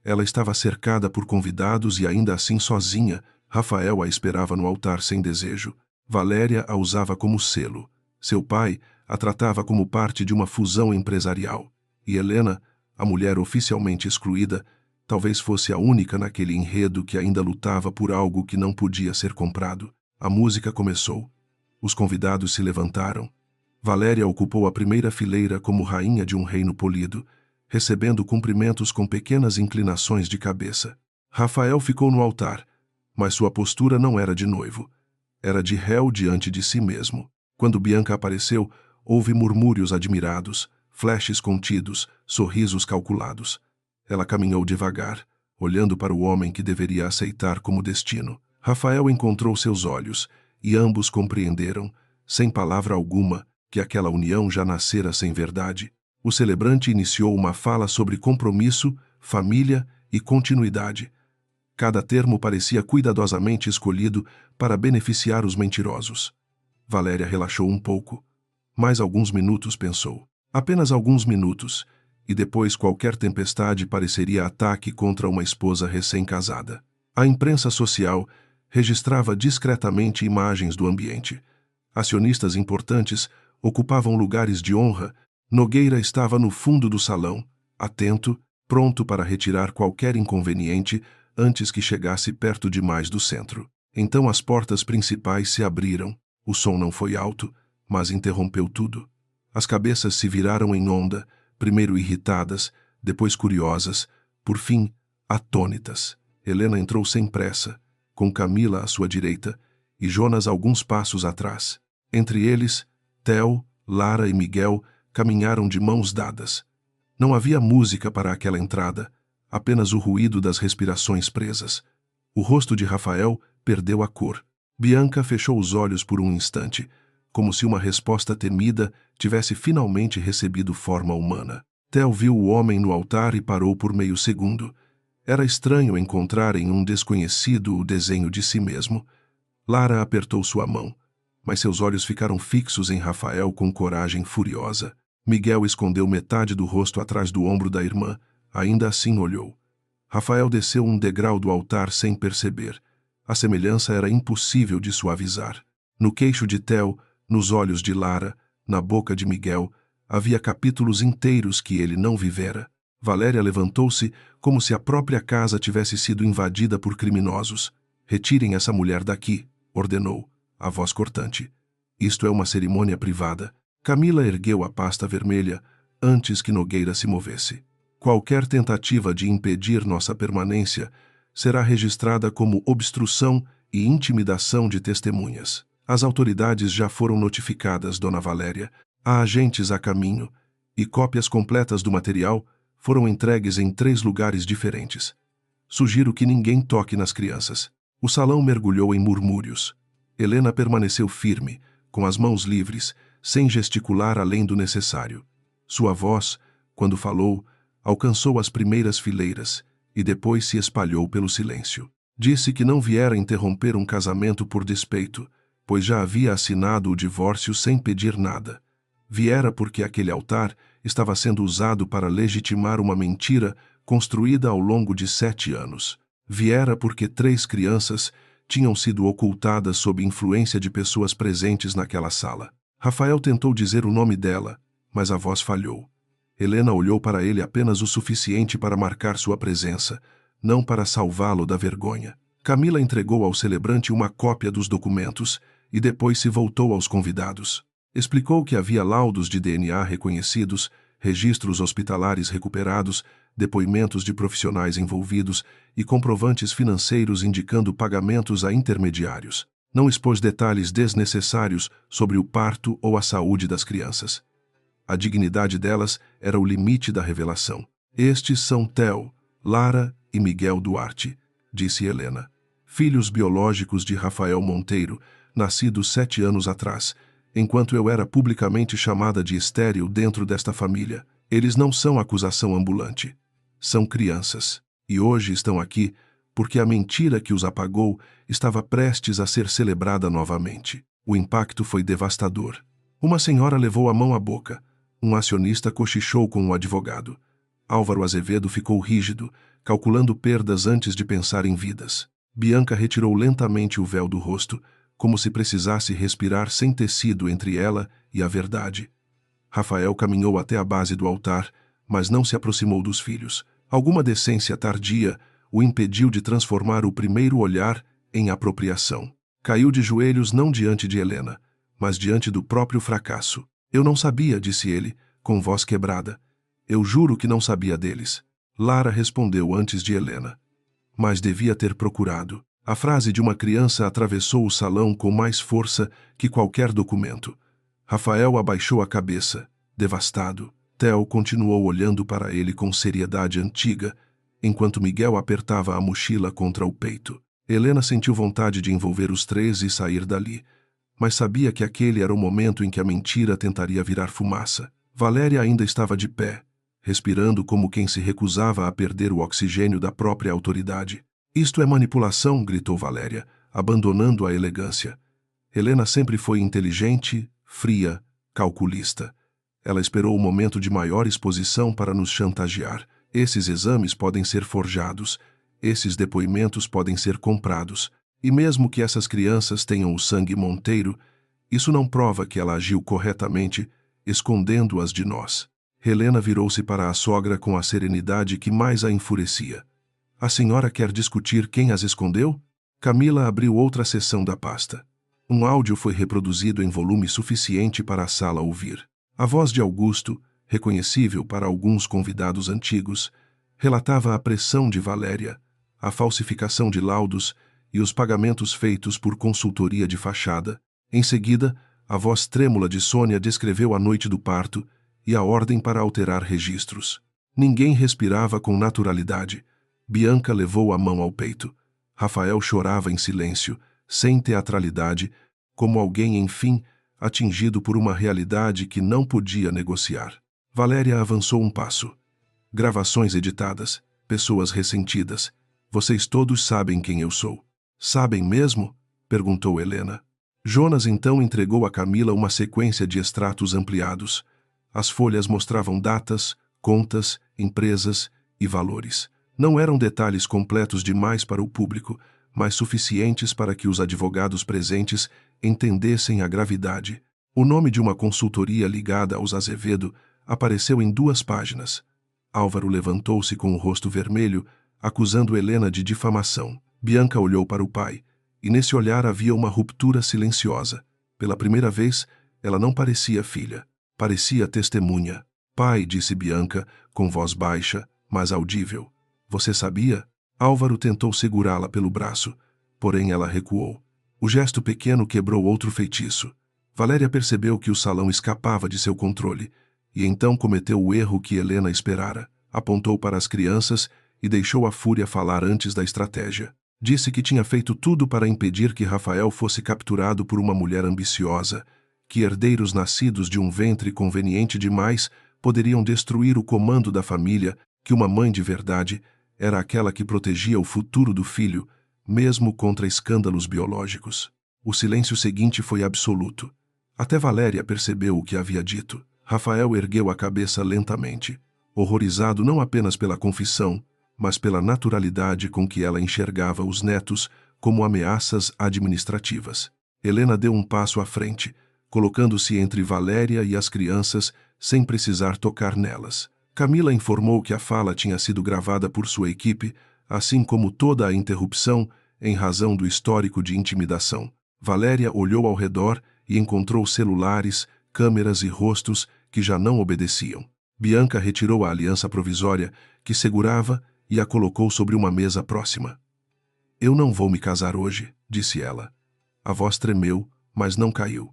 Ela estava cercada por convidados e ainda assim sozinha. Rafael a esperava no altar sem desejo. Valéria a usava como selo. Seu pai a tratava como parte de uma fusão empresarial. E Helena, a mulher oficialmente excluída, talvez fosse a única naquele enredo que ainda lutava por algo que não podia ser comprado. A música começou. Os convidados se levantaram. Valéria ocupou a primeira fileira como rainha de um reino polido, recebendo cumprimentos com pequenas inclinações de cabeça. Rafael ficou no altar, mas sua postura não era de noivo. Era de réu diante de si mesmo. Quando Bianca apareceu, houve murmúrios admirados, flashes contidos, sorrisos calculados. Ela caminhou devagar, olhando para o homem que deveria aceitar como destino. Rafael encontrou seus olhos, e ambos compreenderam, sem palavra alguma, que aquela união já nascera sem verdade. O celebrante iniciou uma fala sobre compromisso, família e continuidade. Cada termo parecia cuidadosamente escolhido para beneficiar os mentirosos. Valéria relaxou um pouco. Mais alguns minutos, pensou. Apenas alguns minutos, e depois qualquer tempestade pareceria ataque contra uma esposa recém-casada. A imprensa social registrava discretamente imagens do ambiente. Acionistas importantes ocupavam lugares de honra. Nogueira estava no fundo do salão, atento, pronto para retirar qualquer inconveniente antes que chegasse perto demais do centro. Então as portas principais se abriram. O som não foi alto, mas interrompeu tudo. As cabeças se viraram em onda, primeiro irritadas, depois curiosas, por fim, atônitas. Helena entrou sem pressa, com Camila à sua direita e Jonas alguns passos atrás. Entre eles, Theo, Lara e Miguel caminharam de mãos dadas. Não havia música para aquela entrada, apenas o ruído das respirações presas. O rosto de Rafael perdeu a cor. Bianca fechou os olhos por um instante, como se uma resposta temida tivesse finalmente recebido forma humana. Theo viu o homem no altar e parou por meio segundo. Era estranho encontrar em um desconhecido o desenho de si mesmo. Lara apertou sua mão, mas seus olhos ficaram fixos em Rafael com coragem furiosa. Miguel escondeu metade do rosto atrás do ombro da irmã, ainda assim olhou. Rafael desceu um degrau do altar sem perceber. A semelhança era impossível de suavizar. No queixo de Theo, nos olhos de Lara, na boca de Miguel, havia capítulos inteiros que ele não vivera. Valéria levantou-se como se a própria casa tivesse sido invadida por criminosos. "Retirem essa mulher daqui", ordenou, a voz cortante. "Isto é uma cerimônia privada." Camila ergueu a pasta vermelha antes que Nogueira se movesse. "Qualquer tentativa de impedir nossa permanência será registrada como obstrução e intimidação de testemunhas. As autoridades já foram notificadas, Dona Valéria. Há agentes a caminho, e cópias completas do material foram entregues em 3 lugares diferentes. Sugiro que ninguém toque nas crianças." O salão mergulhou em murmúrios. Helena permaneceu firme, com as mãos livres, sem gesticular além do necessário. Sua voz, quando falou, alcançou as primeiras fileiras e depois se espalhou pelo silêncio. Disse que não viera interromper um casamento por despeito, pois já havia assinado o divórcio sem pedir nada. Viera porque aquele altar estava sendo usado para legitimar uma mentira construída ao longo de 7 anos. Viera porque 3 crianças tinham sido ocultadas sob influência de pessoas presentes naquela sala. Rafael tentou dizer o nome dela, mas a voz falhou. Helena olhou para ele apenas o suficiente para marcar sua presença, não para salvá-lo da vergonha. Camila entregou ao celebrante uma cópia dos documentos e depois se voltou aos convidados. Explicou que havia laudos de DNA reconhecidos, registros hospitalares recuperados, depoimentos de profissionais envolvidos e comprovantes financeiros indicando pagamentos a intermediários. Não expôs detalhes desnecessários sobre o parto ou a saúde das crianças. A dignidade delas era o limite da revelação. Estes são Theo, Lara e Miguel Duarte, disse Helena, filhos biológicos de Rafael Monteiro, nascidos 7 anos atrás, enquanto eu era publicamente chamada de estéril dentro desta família. Eles não são acusação ambulante. São crianças. E hoje estão aqui porque a mentira que os apagou estava prestes a ser celebrada novamente. O impacto foi devastador. Uma senhora levou a mão à boca. Um acionista cochichou com um advogado. Álvaro Azevedo ficou rígido, calculando perdas antes de pensar em vidas. Bianca retirou lentamente o véu do rosto, como se precisasse respirar sem tecido entre ela e a verdade. Rafael caminhou até a base do altar, mas não se aproximou dos filhos. Alguma decência tardia o impediu de transformar o primeiro olhar em apropriação. Caiu de joelhos não diante de Helena, mas diante do próprio fracasso. Eu não sabia, disse ele, com voz quebrada. Eu juro que não sabia deles. Lara respondeu antes de Helena. Mas devia ter procurado. A frase de uma criança atravessou o salão com mais força que qualquer documento. Rafael abaixou a cabeça, devastado. Theo continuou olhando para ele com seriedade antiga, enquanto Miguel apertava a mochila contra o peito. Helena sentiu vontade de envolver os três e sair dali, mas sabia que aquele era o momento em que a mentira tentaria virar fumaça. Valéria ainda estava de pé, respirando como quem se recusava a perder o oxigênio da própria autoridade. Isto é manipulação, gritou Valéria, abandonando a elegância. Helena sempre foi inteligente, fria, calculista. Ela esperou o momento de maior exposição para nos chantagear. Esses exames podem ser forjados, esses depoimentos podem ser comprados, e mesmo que essas crianças tenham o sangue Monteiro, isso não prova que ela agiu corretamente, escondendo-as de nós. Helena virou-se para a sogra com a serenidade que mais a enfurecia. A senhora quer discutir quem as escondeu? Camila abriu outra seção da pasta. Um áudio foi reproduzido em volume suficiente para a sala ouvir. A voz de Augusto, reconhecível para alguns convidados antigos, relatava a pressão de Valéria, a falsificação de laudos e os pagamentos feitos por consultoria de fachada. Em seguida, a voz trêmula de Sônia descreveu a noite do parto e a ordem para alterar registros. Ninguém respirava com naturalidade. Bianca levou a mão ao peito. Rafael chorava em silêncio, sem teatralidade, como alguém, enfim, atingido por uma realidade que não podia negociar. Valéria avançou um passo. Gravações editadas, pessoas ressentidas. Vocês todos sabem quem eu sou. Sabem mesmo? Perguntou Helena. Jonas então entregou a Camila uma sequência de extratos ampliados. As folhas mostravam datas, contas, empresas e valores. Não eram detalhes completos demais para o público, mas suficientes para que os advogados presentes entendessem a gravidade. O nome de uma consultoria ligada aos Azevedo apareceu em 2 páginas. Álvaro levantou-se com o rosto vermelho, acusando Helena de difamação. Bianca olhou para o pai, e nesse olhar havia uma ruptura silenciosa. Pela primeira vez, ela não parecia filha, parecia testemunha. Pai, disse Bianca, com voz baixa, mas audível. Você sabia? Álvaro tentou segurá-la pelo braço, porém ela recuou. O gesto pequeno quebrou outro feitiço. Valéria percebeu que o salão escapava de seu controle, e então cometeu o erro que Helena esperara. Apontou para as crianças e deixou a fúria falar antes da estratégia. Disse que tinha feito tudo para impedir que Rafael fosse capturado por uma mulher ambiciosa, que herdeiros nascidos de um ventre conveniente demais poderiam destruir o comando da família, que uma mãe de verdade era aquela que protegia o futuro do filho, mesmo contra escândalos biológicos. O silêncio seguinte foi absoluto. Até Valéria percebeu o que havia dito. Rafael ergueu a cabeça lentamente, horrorizado não apenas pela confissão, mas pela naturalidade com que ela enxergava os netos como ameaças administrativas. Helena deu um passo à frente, colocando-se entre Valéria e as crianças sem precisar tocar nelas. Camila informou que a fala tinha sido gravada por sua equipe, assim como toda a interrupção, em razão do histórico de intimidação. Valéria olhou ao redor e encontrou celulares, câmeras e rostos que já não obedeciam. Bianca retirou a aliança provisória que segurava e a colocou sobre uma mesa próxima. Eu não vou me casar hoje, disse ela. A voz tremeu, mas não caiu.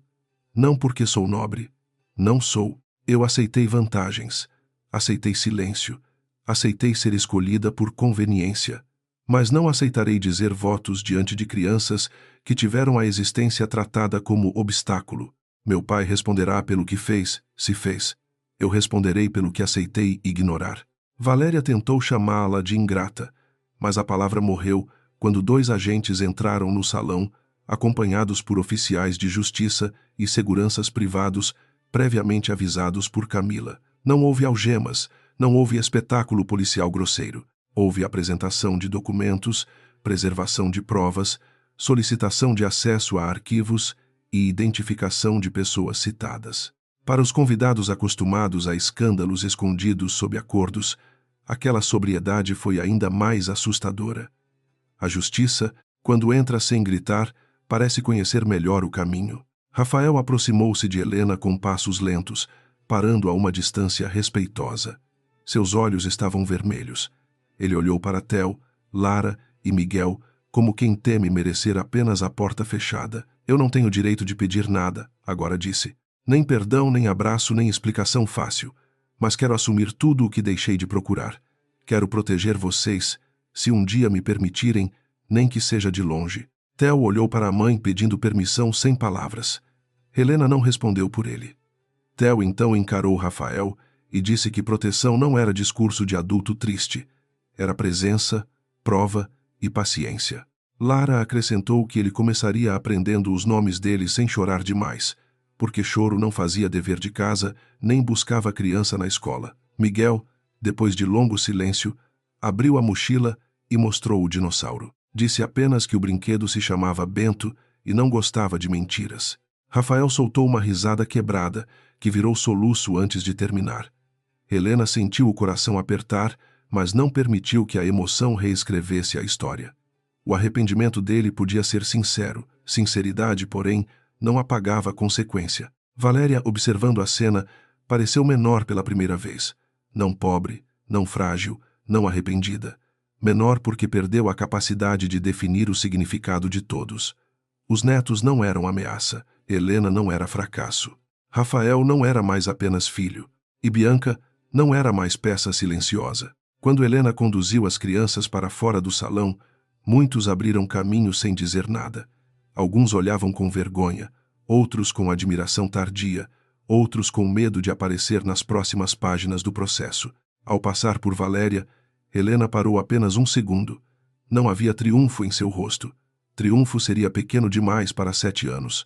Não porque sou nobre. Não sou. Eu aceitei vantagens. Aceitei silêncio. Aceitei ser escolhida por conveniência. Mas não aceitarei dizer votos diante de crianças que tiveram a existência tratada como obstáculo. Meu pai responderá pelo que fez, se fez. Eu responderei pelo que aceitei ignorar. Valéria tentou chamá-la de ingrata, mas a palavra morreu quando 2 agentes entraram no salão, acompanhados por oficiais de justiça e seguranças privados, previamente avisados por Camila. Não houve algemas, não houve espetáculo policial grosseiro. Houve apresentação de documentos, preservação de provas, solicitação de acesso a arquivos e identificação de pessoas citadas. Para os convidados acostumados a escândalos escondidos sob acordos, aquela sobriedade foi ainda mais assustadora. A justiça, quando entra sem gritar, parece conhecer melhor o caminho. Rafael aproximou-se de Helena com passos lentos, parando a uma distância respeitosa. Seus olhos estavam vermelhos. Ele olhou para Theo, Lara e Miguel, como quem teme merecer apenas a porta fechada. Eu não tenho direito de pedir nada, agora disse. Nem perdão, nem abraço, nem explicação fácil. Mas quero assumir tudo o que deixei de procurar. Quero proteger vocês, se um dia me permitirem, nem que seja de longe. Theo olhou para a mãe pedindo permissão sem palavras. Helena não respondeu por ele. Theo então encarou Rafael e disse que proteção não era discurso de adulto triste. Era presença, prova e paciência. Lara acrescentou que ele começaria aprendendo os nomes deles sem chorar demais, porque choro não fazia dever de casa nem buscava a criança na escola. Miguel, depois de longo silêncio, abriu a mochila e mostrou o dinossauro. Disse apenas que o brinquedo se chamava Bento e não gostava de mentiras. Rafael soltou uma risada quebrada, que virou soluço antes de terminar. Helena sentiu o coração apertar, mas não permitiu que a emoção reescrevesse a história. O arrependimento dele podia ser sincero, sinceridade, porém, não apagava a consequência. Valéria, observando a cena, pareceu menor pela primeira vez. Não pobre, não frágil, não arrependida. Menor porque perdeu a capacidade de definir o significado de todos. Os netos não eram ameaça, Helena não era fracasso. Rafael não era mais apenas filho, e Bianca não era mais peça silenciosa. Quando Helena conduziu as crianças para fora do salão, muitos abriram caminho sem dizer nada. Alguns olhavam com vergonha, outros com admiração tardia, outros com medo de aparecer nas próximas páginas do processo. Ao passar por Valéria, Helena parou apenas 1 segundo. Não havia triunfo em seu rosto. Triunfo seria pequeno demais para 7 anos.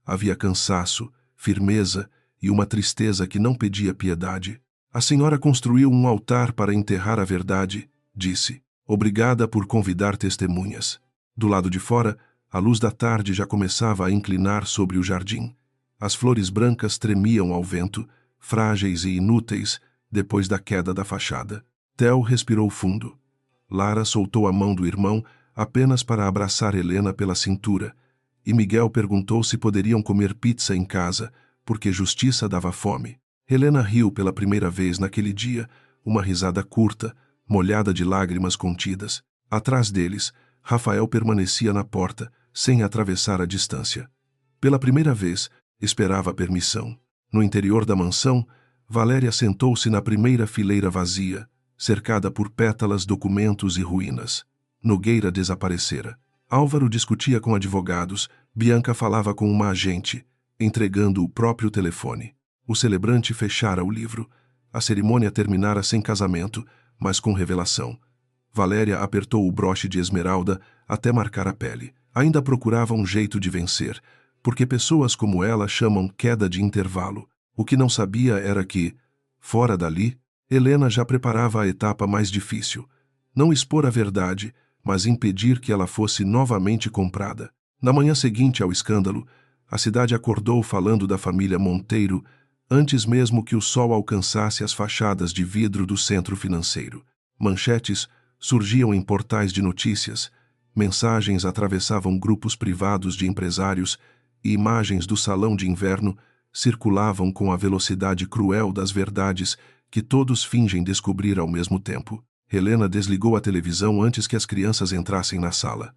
Havia cansaço, firmeza e uma tristeza que não pedia piedade. A senhora construiu um altar para enterrar a verdade, disse. Obrigada por convidar testemunhas. Do lado de fora, a luz da tarde já começava a inclinar sobre o jardim. As flores brancas tremiam ao vento, frágeis e inúteis, depois da queda da fachada. Theo respirou fundo. Lara soltou a mão do irmão apenas para abraçar Helena pela cintura, e Miguel perguntou se poderiam comer pizza em casa, porque justiça dava fome. Helena riu pela primeira vez naquele dia, uma risada curta, molhada de lágrimas contidas. Atrás deles, Rafael permanecia na porta, sem atravessar a distância. Pela primeira vez, esperava a permissão. No interior da mansão, Valéria sentou-se na primeira fileira vazia, cercada por pétalas, documentos e ruínas. Nogueira desaparecera. Álvaro discutia com advogados, Bianca falava com uma agente, entregando o próprio telefone. O celebrante fechara o livro. A cerimônia terminara sem casamento, mas com revelação. Valéria apertou o broche de esmeralda até marcar a pele. Ainda procurava um jeito de vencer, porque pessoas como ela chamam queda de intervalo. O que não sabia era que, fora dali, Helena já preparava a etapa mais difícil. Não expor a verdade, mas impedir que ela fosse novamente comprada. Na manhã seguinte ao escândalo, a cidade acordou falando da família Monteiro, antes mesmo que o sol alcançasse as fachadas de vidro do centro financeiro. Manchetes surgiam em portais de notícias, mensagens atravessavam grupos privados de empresários e imagens do salão de inverno circulavam com a velocidade cruel das verdades que todos fingem descobrir ao mesmo tempo. Helena desligou a televisão antes que as crianças entrassem na sala.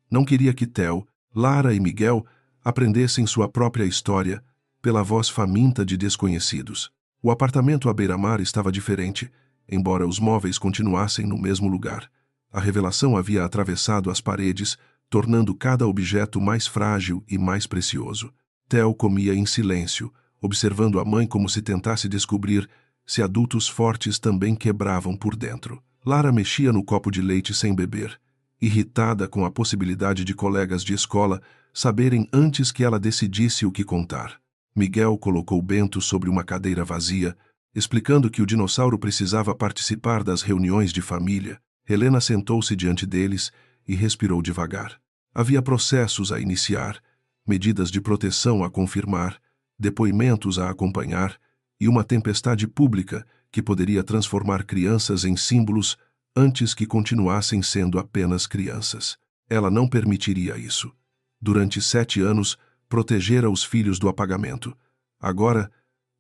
Não queria que Theo, Lara e Miguel aprendessem sua própria história pela voz faminta de desconhecidos. O apartamento à beira-mar estava diferente, embora os móveis continuassem no mesmo lugar. A revelação havia atravessado as paredes, tornando cada objeto mais frágil e mais precioso. Theo comia em silêncio, observando a mãe como se tentasse descobrir se adultos fortes também quebravam por dentro. Lara mexia no copo de leite sem beber, irritada com a possibilidade de colegas de escola saberem antes que ela decidisse o que contar. Miguel colocou Bento sobre uma cadeira vazia, explicando que o dinossauro precisava participar das reuniões de família. Helena sentou-se diante deles e respirou devagar. Havia processos a iniciar, medidas de proteção a confirmar, depoimentos a acompanhar e uma tempestade pública que poderia transformar crianças em símbolos antes que continuassem sendo apenas crianças. Ela não permitiria isso. Durante 7 anos, protegera os filhos do apagamento. Agora,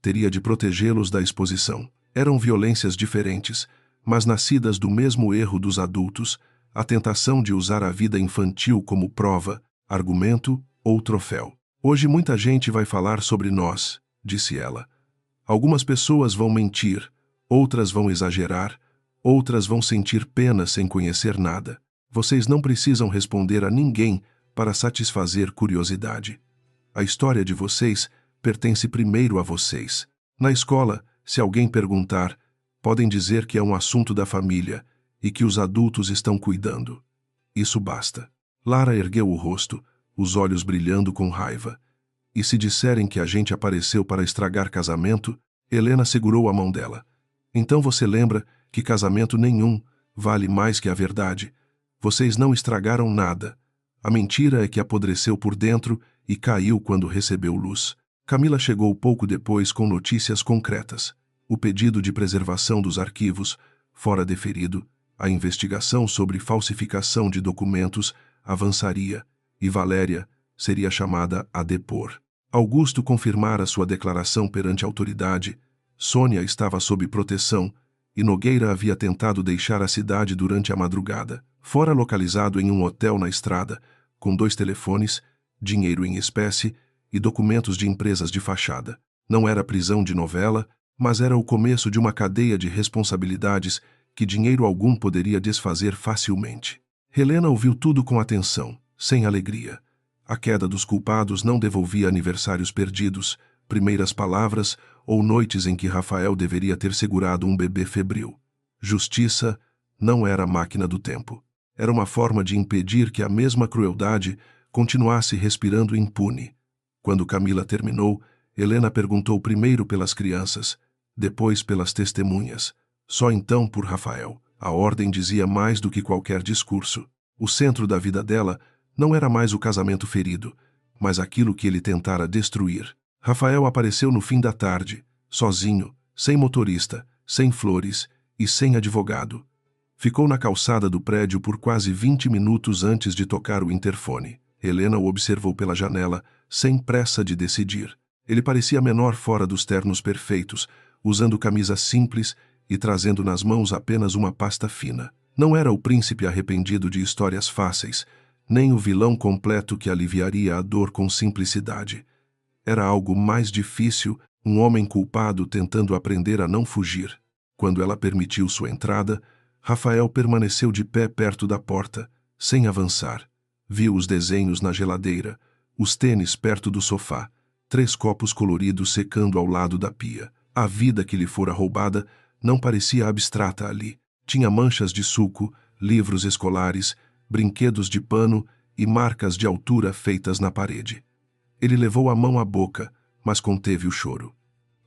teria de protegê-los da exposição. Eram violências diferentes, mas nascidas do mesmo erro dos adultos, a tentação de usar a vida infantil como prova, argumento ou troféu. Hoje muita gente vai falar sobre nós, disse ela. Algumas pessoas vão mentir, outras vão exagerar, outras vão sentir pena sem conhecer nada. Vocês não precisam responder a ninguém para satisfazer curiosidade. A história de vocês pertence primeiro a vocês. Na escola, se alguém perguntar, podem dizer que é um assunto da família e que os adultos estão cuidando. Isso basta. Lara ergueu o rosto, os olhos brilhando com raiva. E se disserem que a gente apareceu para estragar casamento, Helena segurou a mão dela. Então você lembra que casamento nenhum vale mais que a verdade. Vocês não estragaram nada. A mentira é que apodreceu por dentro e caiu quando recebeu luz. Camila chegou pouco depois com notícias concretas. O pedido de preservação dos arquivos, fora deferido, a investigação sobre falsificação de documentos avançaria e Valéria seria chamada a depor. Augusto confirmara sua declaração perante a autoridade. Sônia estava sob proteção e Nogueira havia tentado deixar a cidade durante a madrugada. Fora localizado em um hotel na estrada, com 2 telefones, dinheiro em espécie e documentos de empresas de fachada. Não era prisão de novela, mas era o começo de uma cadeia de responsabilidades que dinheiro algum poderia desfazer facilmente. Helena ouviu tudo com atenção, sem alegria. A queda dos culpados não devolvia aniversários perdidos, primeiras palavras ou noites em que Rafael deveria ter segurado um bebê febril. Justiça não era a máquina do tempo. Era uma forma de impedir que a mesma crueldade continuasse respirando impune. Quando Camila terminou, Helena perguntou primeiro pelas crianças, depois pelas testemunhas. Só então por Rafael. A ordem dizia mais do que qualquer discurso. O centro da vida dela não era mais o casamento ferido, mas aquilo que ele tentara destruir. Rafael apareceu no fim da tarde, sozinho, sem motorista, sem flores e sem advogado. Ficou na calçada do prédio por quase 20 minutos antes de tocar o interfone. Helena o observou pela janela, sem pressa de decidir. Ele parecia menor fora dos ternos perfeitos, usando camisa simples e trazendo nas mãos apenas uma pasta fina. Não era o príncipe arrependido de histórias fáceis, nem o vilão completo que aliviaria a dor com simplicidade. Era algo mais difícil, um homem culpado tentando aprender a não fugir. Quando ela permitiu sua entrada, Rafael permaneceu de pé perto da porta, sem avançar. Viu os desenhos na geladeira, os tênis perto do sofá, 3 copos coloridos secando ao lado da pia. A vida que lhe fora roubada não parecia abstrata ali. Tinha manchas de suco, livros escolares, brinquedos de pano e marcas de altura feitas na parede. Ele levou a mão à boca, mas conteve o choro.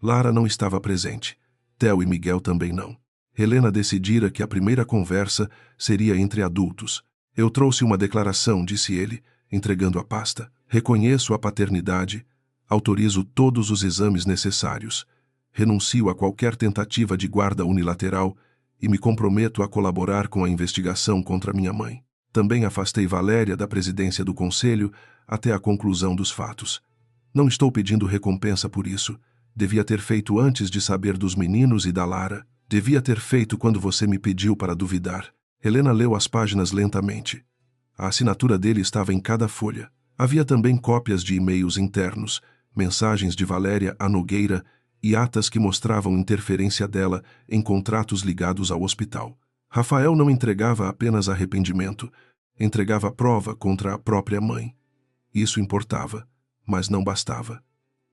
Lara não estava presente. Theo e Miguel também não. Helena decidira que a primeira conversa seria entre adultos. Eu trouxe uma declaração, disse ele, entregando a pasta. Reconheço a paternidade, autorizo todos os exames necessários, renuncio a qualquer tentativa de guarda unilateral e me comprometo a colaborar com a investigação contra minha mãe. Também afastei Valéria da presidência do conselho até a conclusão dos fatos. Não estou pedindo recompensa por isso. Devia ter feito antes de saber dos meninos e da Lara. Devia ter feito quando você me pediu para duvidar. Helena leu as páginas lentamente. A assinatura dele estava em cada folha. Havia também cópias de e-mails internos, mensagens de Valéria a Nogueira e atas que mostravam interferência dela em contratos ligados ao hospital. Rafael não entregava apenas arrependimento, entregava prova contra a própria mãe. Isso importava, mas não bastava.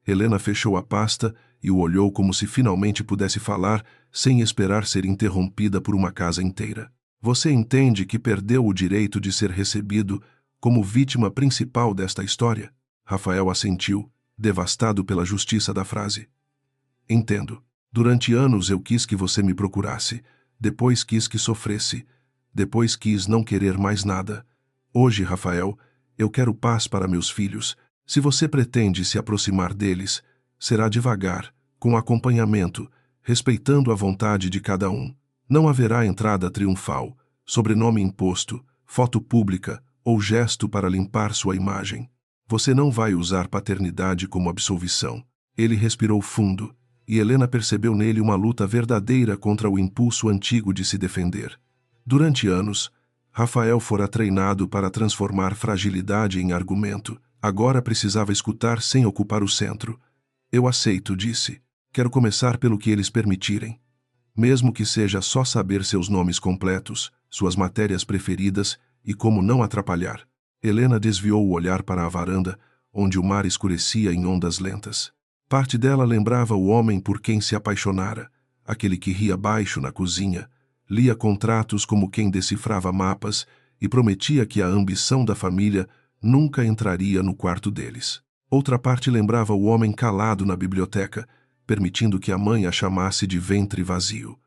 Helena fechou a pasta e o olhou como se finalmente pudesse falar sem esperar ser interrompida por uma casa inteira. Você entende que perdeu o direito de ser recebido como vítima principal desta história? Rafael assentiu, devastado pela justiça da frase. Entendo. Durante anos eu quis que você me procurasse, depois quis que sofresse, depois quis não querer mais nada. Hoje, Rafael, eu quero paz para meus filhos. Se você pretende se aproximar deles, será devagar, com acompanhamento, respeitando a vontade de cada um. Não haverá entrada triunfal, sobrenome imposto, foto pública ou gesto para limpar sua imagem. Você não vai usar paternidade como absolvição. Ele respirou fundo, e Helena percebeu nele uma luta verdadeira contra o impulso antigo de se defender. Durante anos, Rafael fora treinado para transformar fragilidade em argumento. Agora precisava escutar sem ocupar o centro. Eu aceito, disse. Quero começar pelo que eles permitirem. Mesmo que seja só saber seus nomes completos, suas matérias preferidas e como não atrapalhar. Helena desviou o olhar para a varanda, onde o mar escurecia em ondas lentas. Parte dela lembrava o homem por quem se apaixonara, aquele que ria baixo na cozinha, lia contratos como quem decifrava mapas e prometia que a ambição da família nunca entraria no quarto deles. Outra parte lembrava o homem calado na biblioteca, permitindo que a mãe a chamasse de ventre vazio.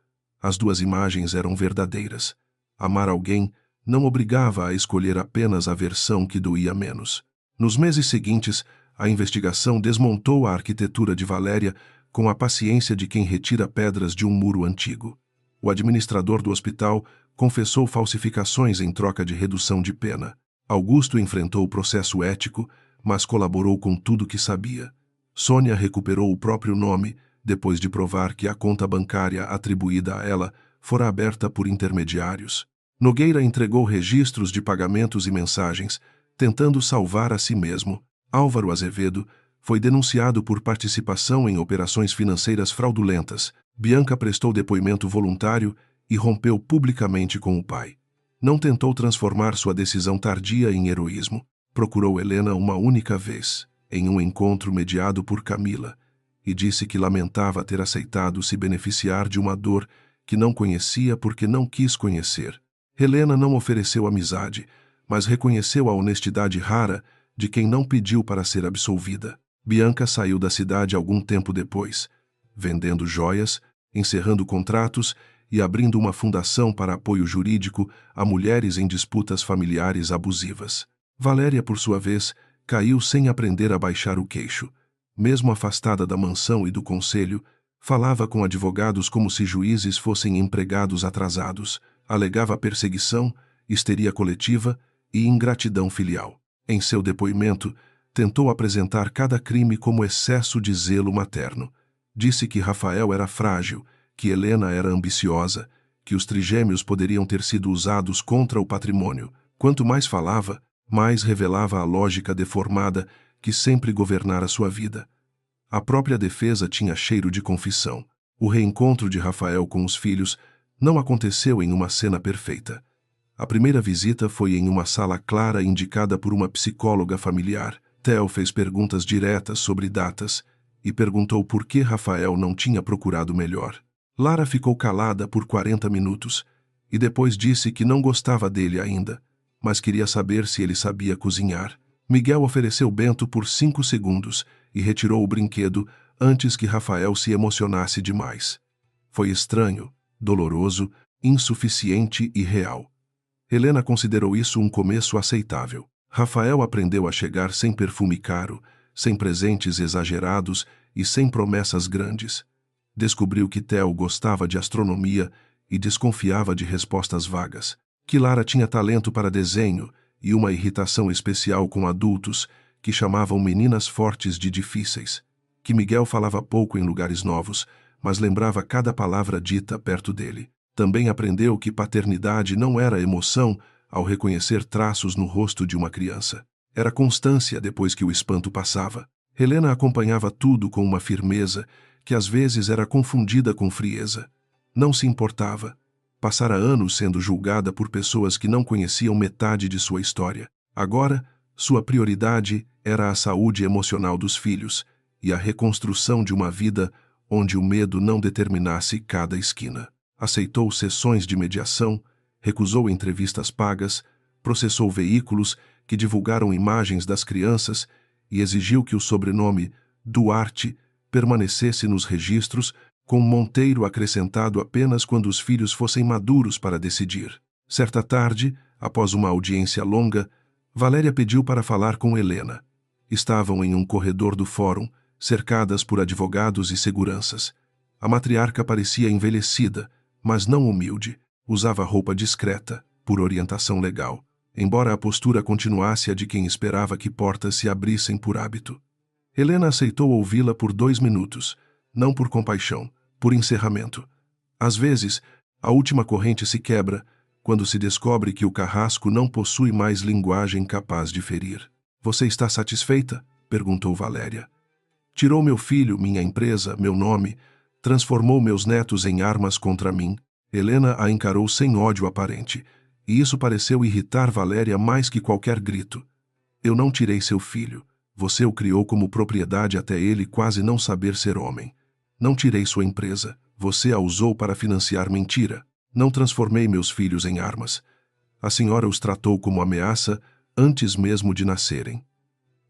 As duas imagens eram verdadeiras. Amar alguém não obrigava a escolher apenas a versão que doía menos. Nos meses seguintes, a investigação desmontou a arquitetura de Valéria com a paciência de quem retira pedras de um muro antigo. O administrador do hospital confessou falsificações em troca de redução de pena. Augusto enfrentou o processo ético, mas colaborou com tudo que sabia. Sônia recuperou o próprio nome, depois de provar que a conta bancária atribuída a ela fora aberta por intermediários. Nogueira entregou registros de pagamentos e mensagens, tentando salvar a si mesmo. Álvaro Azevedo foi denunciado por participação em operações financeiras fraudulentas. Bianca prestou depoimento voluntário e rompeu publicamente com o pai. Não tentou transformar sua decisão tardia em heroísmo. Procurou Helena uma única vez, em um encontro mediado por Camila, e disse que lamentava ter aceitado se beneficiar de uma dor que não conhecia porque não quis conhecer. Helena não ofereceu amizade, mas reconheceu a honestidade rara de quem não pediu para ser absolvida. Bianca saiu da cidade algum tempo depois, vendendo joias, encerrando contratos e abrindo uma fundação para apoio jurídico a mulheres em disputas familiares abusivas. Valéria, por sua vez, caiu sem aprender a baixar o queixo. Mesmo afastada da mansão e do conselho, falava com advogados como se juízes fossem empregados atrasados, alegava perseguição, histeria coletiva e ingratidão filial. Em seu depoimento, tentou apresentar cada crime como excesso de zelo materno. Disse que Rafael era frágil, que Helena era ambiciosa, que os trigêmeos poderiam ter sido usados contra o patrimônio. Quanto mais falava, mais revelava a lógica deformada que sempre governara sua vida. A própria defesa tinha cheiro de confissão. O reencontro de Rafael com os filhos não aconteceu em uma cena perfeita. A primeira visita foi em uma sala clara indicada por uma psicóloga familiar. Theo fez perguntas diretas sobre datas e perguntou por que Rafael não tinha procurado melhor. Lara ficou calada por 40 minutos e depois disse que não gostava dele ainda, mas queria saber se ele sabia cozinhar. Miguel ofereceu Bento por 5 segundos e retirou o brinquedo antes que Rafael se emocionasse demais. Foi estranho, doloroso, insuficiente e real. Helena considerou isso um começo aceitável. Rafael aprendeu a chegar sem perfume caro, sem presentes exagerados e sem promessas grandes. Descobriu que Theo gostava de astronomia e desconfiava de respostas vagas. Que Lara tinha talento para desenho e uma irritação especial com adultos que chamavam meninas fortes de difíceis. Que Miguel falava pouco em lugares novos, mas lembrava cada palavra dita perto dele. Também aprendeu que paternidade não era emoção ao reconhecer traços no rosto de uma criança. Era constância depois que o espanto passava. Helena acompanhava tudo com uma firmeza que às vezes era confundida com frieza. Não se importava. Passara anos sendo julgada por pessoas que não conheciam metade de sua história. Agora, sua prioridade era a saúde emocional dos filhos e a reconstrução de uma vida onde o medo não determinasse cada esquina. Aceitou sessões de mediação, recusou entrevistas pagas, processou veículos que divulgaram imagens das crianças e exigiu que o sobrenome Duarte permanecesse nos registros, com Monteiro acrescentado apenas quando os filhos fossem maduros para decidir. Certa tarde, após uma audiência longa, Valéria pediu para falar com Helena. Estavam em um corredor do fórum, cercadas por advogados e seguranças. A matriarca parecia envelhecida, mas não humilde. Usava roupa discreta, por orientação legal, embora a postura continuasse a de quem esperava que portas se abrissem por hábito. Helena aceitou ouvi-la por 2 minutos, não por compaixão, por encerramento. Às vezes, a última corrente se quebra quando se descobre que o carrasco não possui mais linguagem capaz de ferir. Você está satisfeita? Perguntou Valéria. Tirou meu filho, minha empresa, meu nome, transformou meus netos em armas contra mim. Helena a encarou sem ódio aparente, e isso pareceu irritar Valéria mais que qualquer grito. Eu não tirei seu filho. Você o criou como propriedade até ele quase não saber ser homem. Não tirei sua empresa. Você a usou para financiar mentira. Não transformei meus filhos em armas. A senhora os tratou como ameaça antes mesmo de nascerem.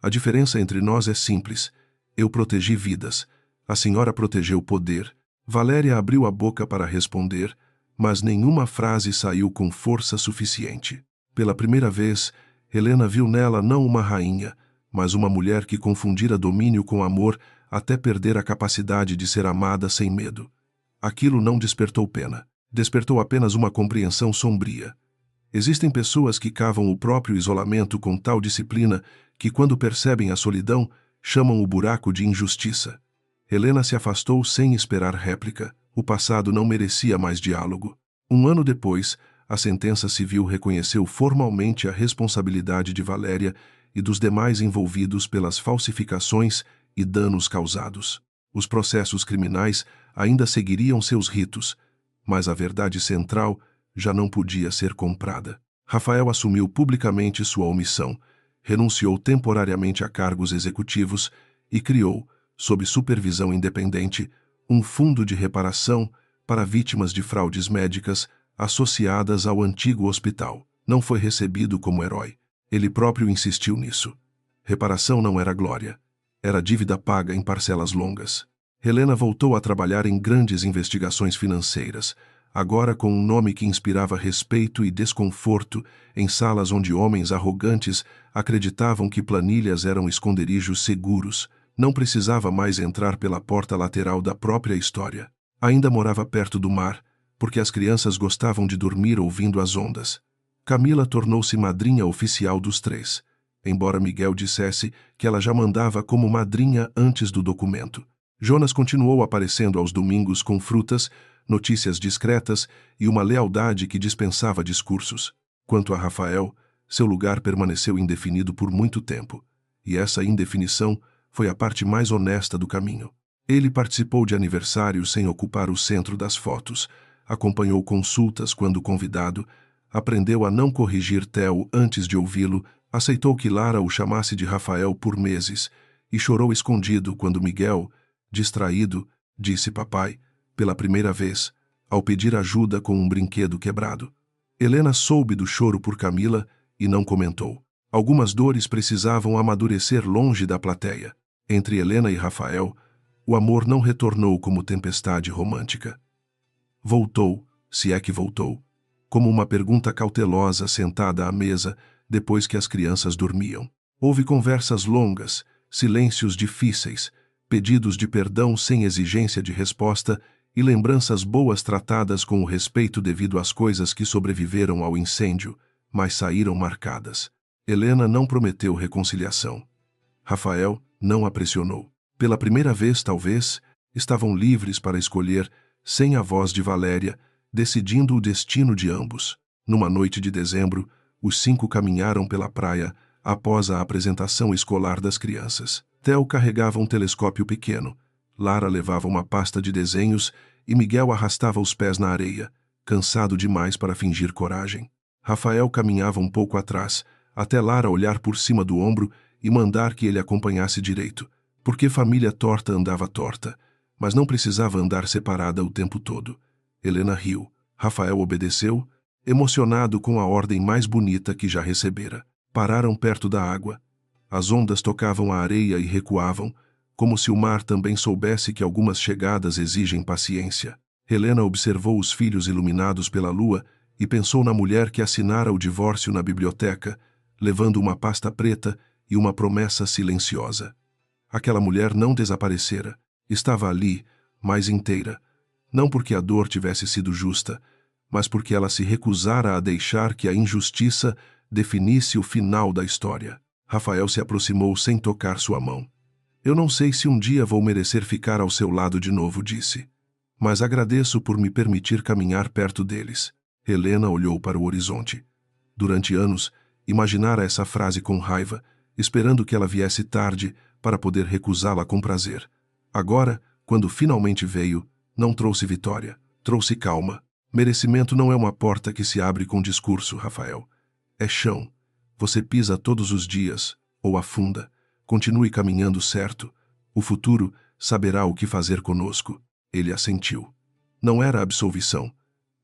A diferença entre nós é simples. Eu protegi vidas. A senhora protegeu poder. Valéria abriu a boca para responder, mas nenhuma frase saiu com força suficiente. Pela primeira vez, Helena viu nela não uma rainha, mas uma mulher que confundira domínio com amor até perder a capacidade de ser amada sem medo. Aquilo não despertou pena. Despertou apenas uma compreensão sombria. Existem pessoas que cavam o próprio isolamento com tal disciplina que, quando percebem a solidão, chamam o buraco de injustiça. Helena se afastou sem esperar réplica. O passado não merecia mais diálogo. 1 ano depois, a sentença civil reconheceu formalmente a responsabilidade de Valéria e dos demais envolvidos pelas falsificações e danos causados. Os processos criminais ainda seguiriam seus ritos, mas a verdade central já não podia ser comprada. Rafael assumiu publicamente sua omissão, renunciou temporariamente a cargos executivos e criou, sob supervisão independente, um fundo de reparação para vítimas de fraudes médicas associadas ao antigo hospital. Não foi recebido como herói. Ele próprio insistiu nisso. Reparação não era glória. Era dívida paga em parcelas longas. Helena voltou a trabalhar em grandes investigações financeiras, agora com um nome que inspirava respeito e desconforto em salas onde homens arrogantes acreditavam que planilhas eram esconderijos seguros. Não precisava mais entrar pela porta lateral da própria história. Ainda morava perto do mar, porque as crianças gostavam de dormir ouvindo as ondas. Camila tornou-se madrinha oficial dos 3, embora Miguel dissesse que ela já mandava como madrinha antes do documento. Jonas continuou aparecendo aos domingos com frutas, notícias discretas e uma lealdade que dispensava discursos. Quanto a Rafael, seu lugar permaneceu indefinido por muito tempo, e essa indefinição foi a parte mais honesta do caminho. Ele participou de aniversários sem ocupar o centro das fotos, acompanhou consultas quando convidado, aprendeu a não corrigir Theo antes de ouvi-lo, aceitou que Lara o chamasse de Rafael por meses e chorou escondido quando Miguel, distraído, disse papai, pela primeira vez, ao pedir ajuda com um brinquedo quebrado. Helena soube do choro por Camila e não comentou. Algumas dores precisavam amadurecer longe da plateia. Entre Helena e Rafael, o amor não retornou como tempestade romântica. Voltou, se é que voltou, como uma pergunta cautelosa sentada à mesa depois que as crianças dormiam. Houve conversas longas, silêncios difíceis, pedidos de perdão sem exigência de resposta e lembranças boas tratadas com o respeito devido às coisas que sobreviveram ao incêndio, mas saíram marcadas. Helena não prometeu reconciliação. Rafael não a pressionou. Pela primeira vez, talvez, estavam livres para escolher, sem a voz de Valéria, decidindo o destino de ambos. Numa noite de dezembro, os 5 caminharam pela praia, após a apresentação escolar das crianças. Theo carregava um telescópio pequeno, Lara levava uma pasta de desenhos e Miguel arrastava os pés na areia, cansado demais para fingir coragem. Rafael caminhava um pouco atrás, até Lara olhar por cima do ombro e mandar que ele acompanhasse direito, porque família torta andava torta, mas não precisava andar separada o tempo todo. Helena riu. Rafael obedeceu, emocionado com a ordem mais bonita que já recebera. Pararam perto da água. As ondas tocavam a areia e recuavam, como se o mar também soubesse que algumas chegadas exigem paciência. Helena observou os filhos iluminados pela lua e pensou na mulher que assinara o divórcio na biblioteca, levando uma pasta preta e uma promessa silenciosa. Aquela mulher não desaparecera, estava ali, mais inteira, não porque a dor tivesse sido justa, mas porque ela se recusara a deixar que a injustiça definisse o final da história. Rafael se aproximou sem tocar sua mão. Eu não sei se um dia vou merecer ficar ao seu lado de novo, disse. Mas agradeço por me permitir caminhar perto deles. Helena olhou para o horizonte. Durante anos, imaginara essa frase com raiva, esperando que ela viesse tarde para poder recusá-la com prazer. Agora, quando finalmente veio, não trouxe vitória, trouxe calma. Merecimento não é uma porta que se abre com discurso, Rafael. É chão. Você pisa todos os dias, ou afunda. Continue caminhando certo. O futuro saberá o que fazer conosco. Ele assentiu. Não era absolvição,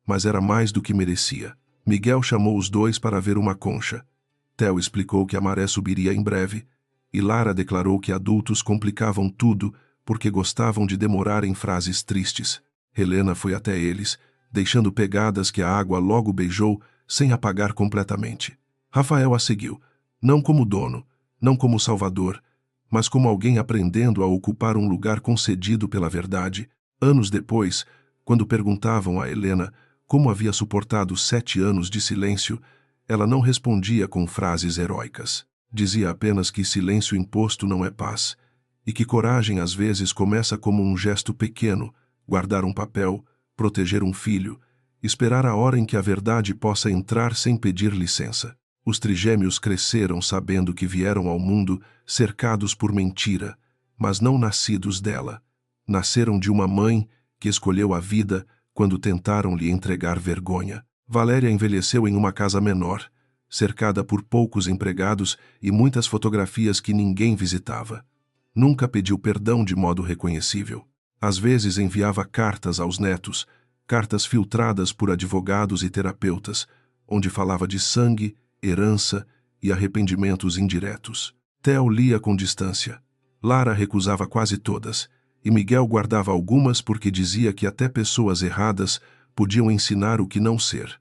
mas era mais do que merecia. Miguel chamou os dois para ver uma concha. Theo explicou que a maré subiria em breve, e Lara declarou que adultos complicavam tudo porque gostavam de demorar em frases tristes. Helena foi até eles, deixando pegadas que a água logo beijou sem apagar completamente. Rafael a seguiu, não como dono, não como salvador, mas como alguém aprendendo a ocupar um lugar concedido pela verdade. Anos depois, quando perguntavam a Helena como havia suportado 7 anos de silêncio, ela não respondia com frases heróicas. Dizia apenas que silêncio imposto não é paz, e que coragem às vezes começa como um gesto pequeno, guardar um papel, proteger um filho, esperar a hora em que a verdade possa entrar sem pedir licença. Os trigêmeos cresceram sabendo que vieram ao mundo cercados por mentira, mas não nascidos dela. Nasceram de uma mãe que escolheu a vida quando tentaram lhe entregar vergonha. Valéria envelheceu em uma casa menor, cercada por poucos empregados e muitas fotografias que ninguém visitava. Nunca pediu perdão de modo reconhecível. Às vezes enviava cartas aos netos, cartas filtradas por advogados e terapeutas, onde falava de sangue, herança e arrependimentos indiretos. Theo lia com distância. Lara recusava quase todas, e Miguel guardava algumas porque dizia que até pessoas erradas podiam ensinar o que não ser.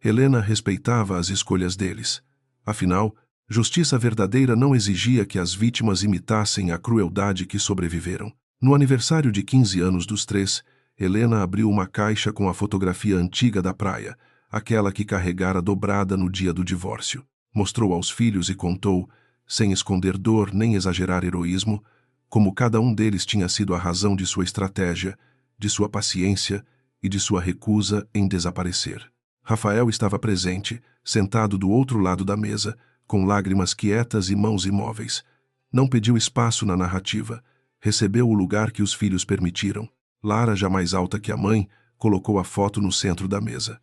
Helena respeitava as escolhas deles. Afinal, justiça verdadeira não exigia que as vítimas imitassem a crueldade que sobreviveram. No aniversário de 15 anos dos 3, Helena abriu uma caixa com a fotografia antiga da praia, aquela que carregara dobrada no dia do divórcio. Mostrou aos filhos e contou, sem esconder dor nem exagerar heroísmo, como cada um deles tinha sido a razão de sua estratégia, de sua paciência e de sua recusa em desaparecer. Rafael estava presente, sentado do outro lado da mesa, com lágrimas quietas e mãos imóveis. Não pediu espaço na narrativa, recebeu o lugar que os filhos permitiram. Lara, já mais alta que a mãe, colocou a foto no centro da mesa.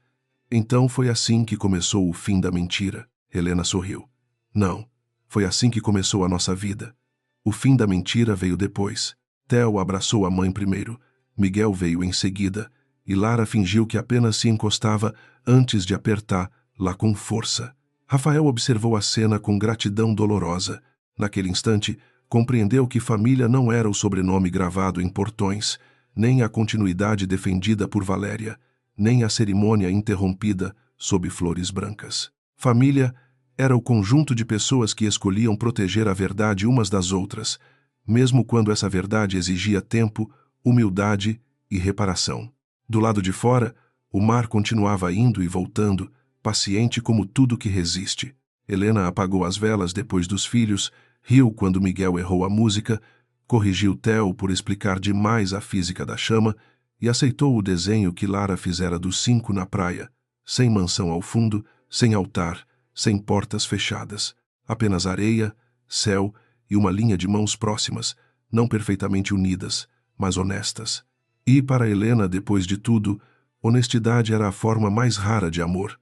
Então foi assim que começou o fim da mentira. Helena sorriu. Não, foi assim que começou a nossa vida. O fim da mentira veio depois. Theo abraçou a mãe primeiro, Miguel veio em seguida, e Lara fingiu que apenas se encostava antes de apertá-la com força. Rafael observou a cena com gratidão dolorosa. Naquele instante, compreendeu que família não era o sobrenome gravado em portões, nem a continuidade defendida por Valéria, nem a cerimônia interrompida sob flores brancas. Família era o conjunto de pessoas que escolhiam proteger a verdade umas das outras, mesmo quando essa verdade exigia tempo, humildade e reparação. Do lado de fora, o mar continuava indo e voltando, paciente como tudo que resiste. Helena apagou as velas depois dos filhos, riu quando Miguel errou a música, corrigiu Theo por explicar demais a física da chama e aceitou o desenho que Lara fizera dos 5 na praia, sem mansão ao fundo, sem altar, sem portas fechadas. Apenas areia, céu e uma linha de mãos próximas, não perfeitamente unidas, mas honestas. E para Helena, depois de tudo, honestidade era a forma mais rara de amor.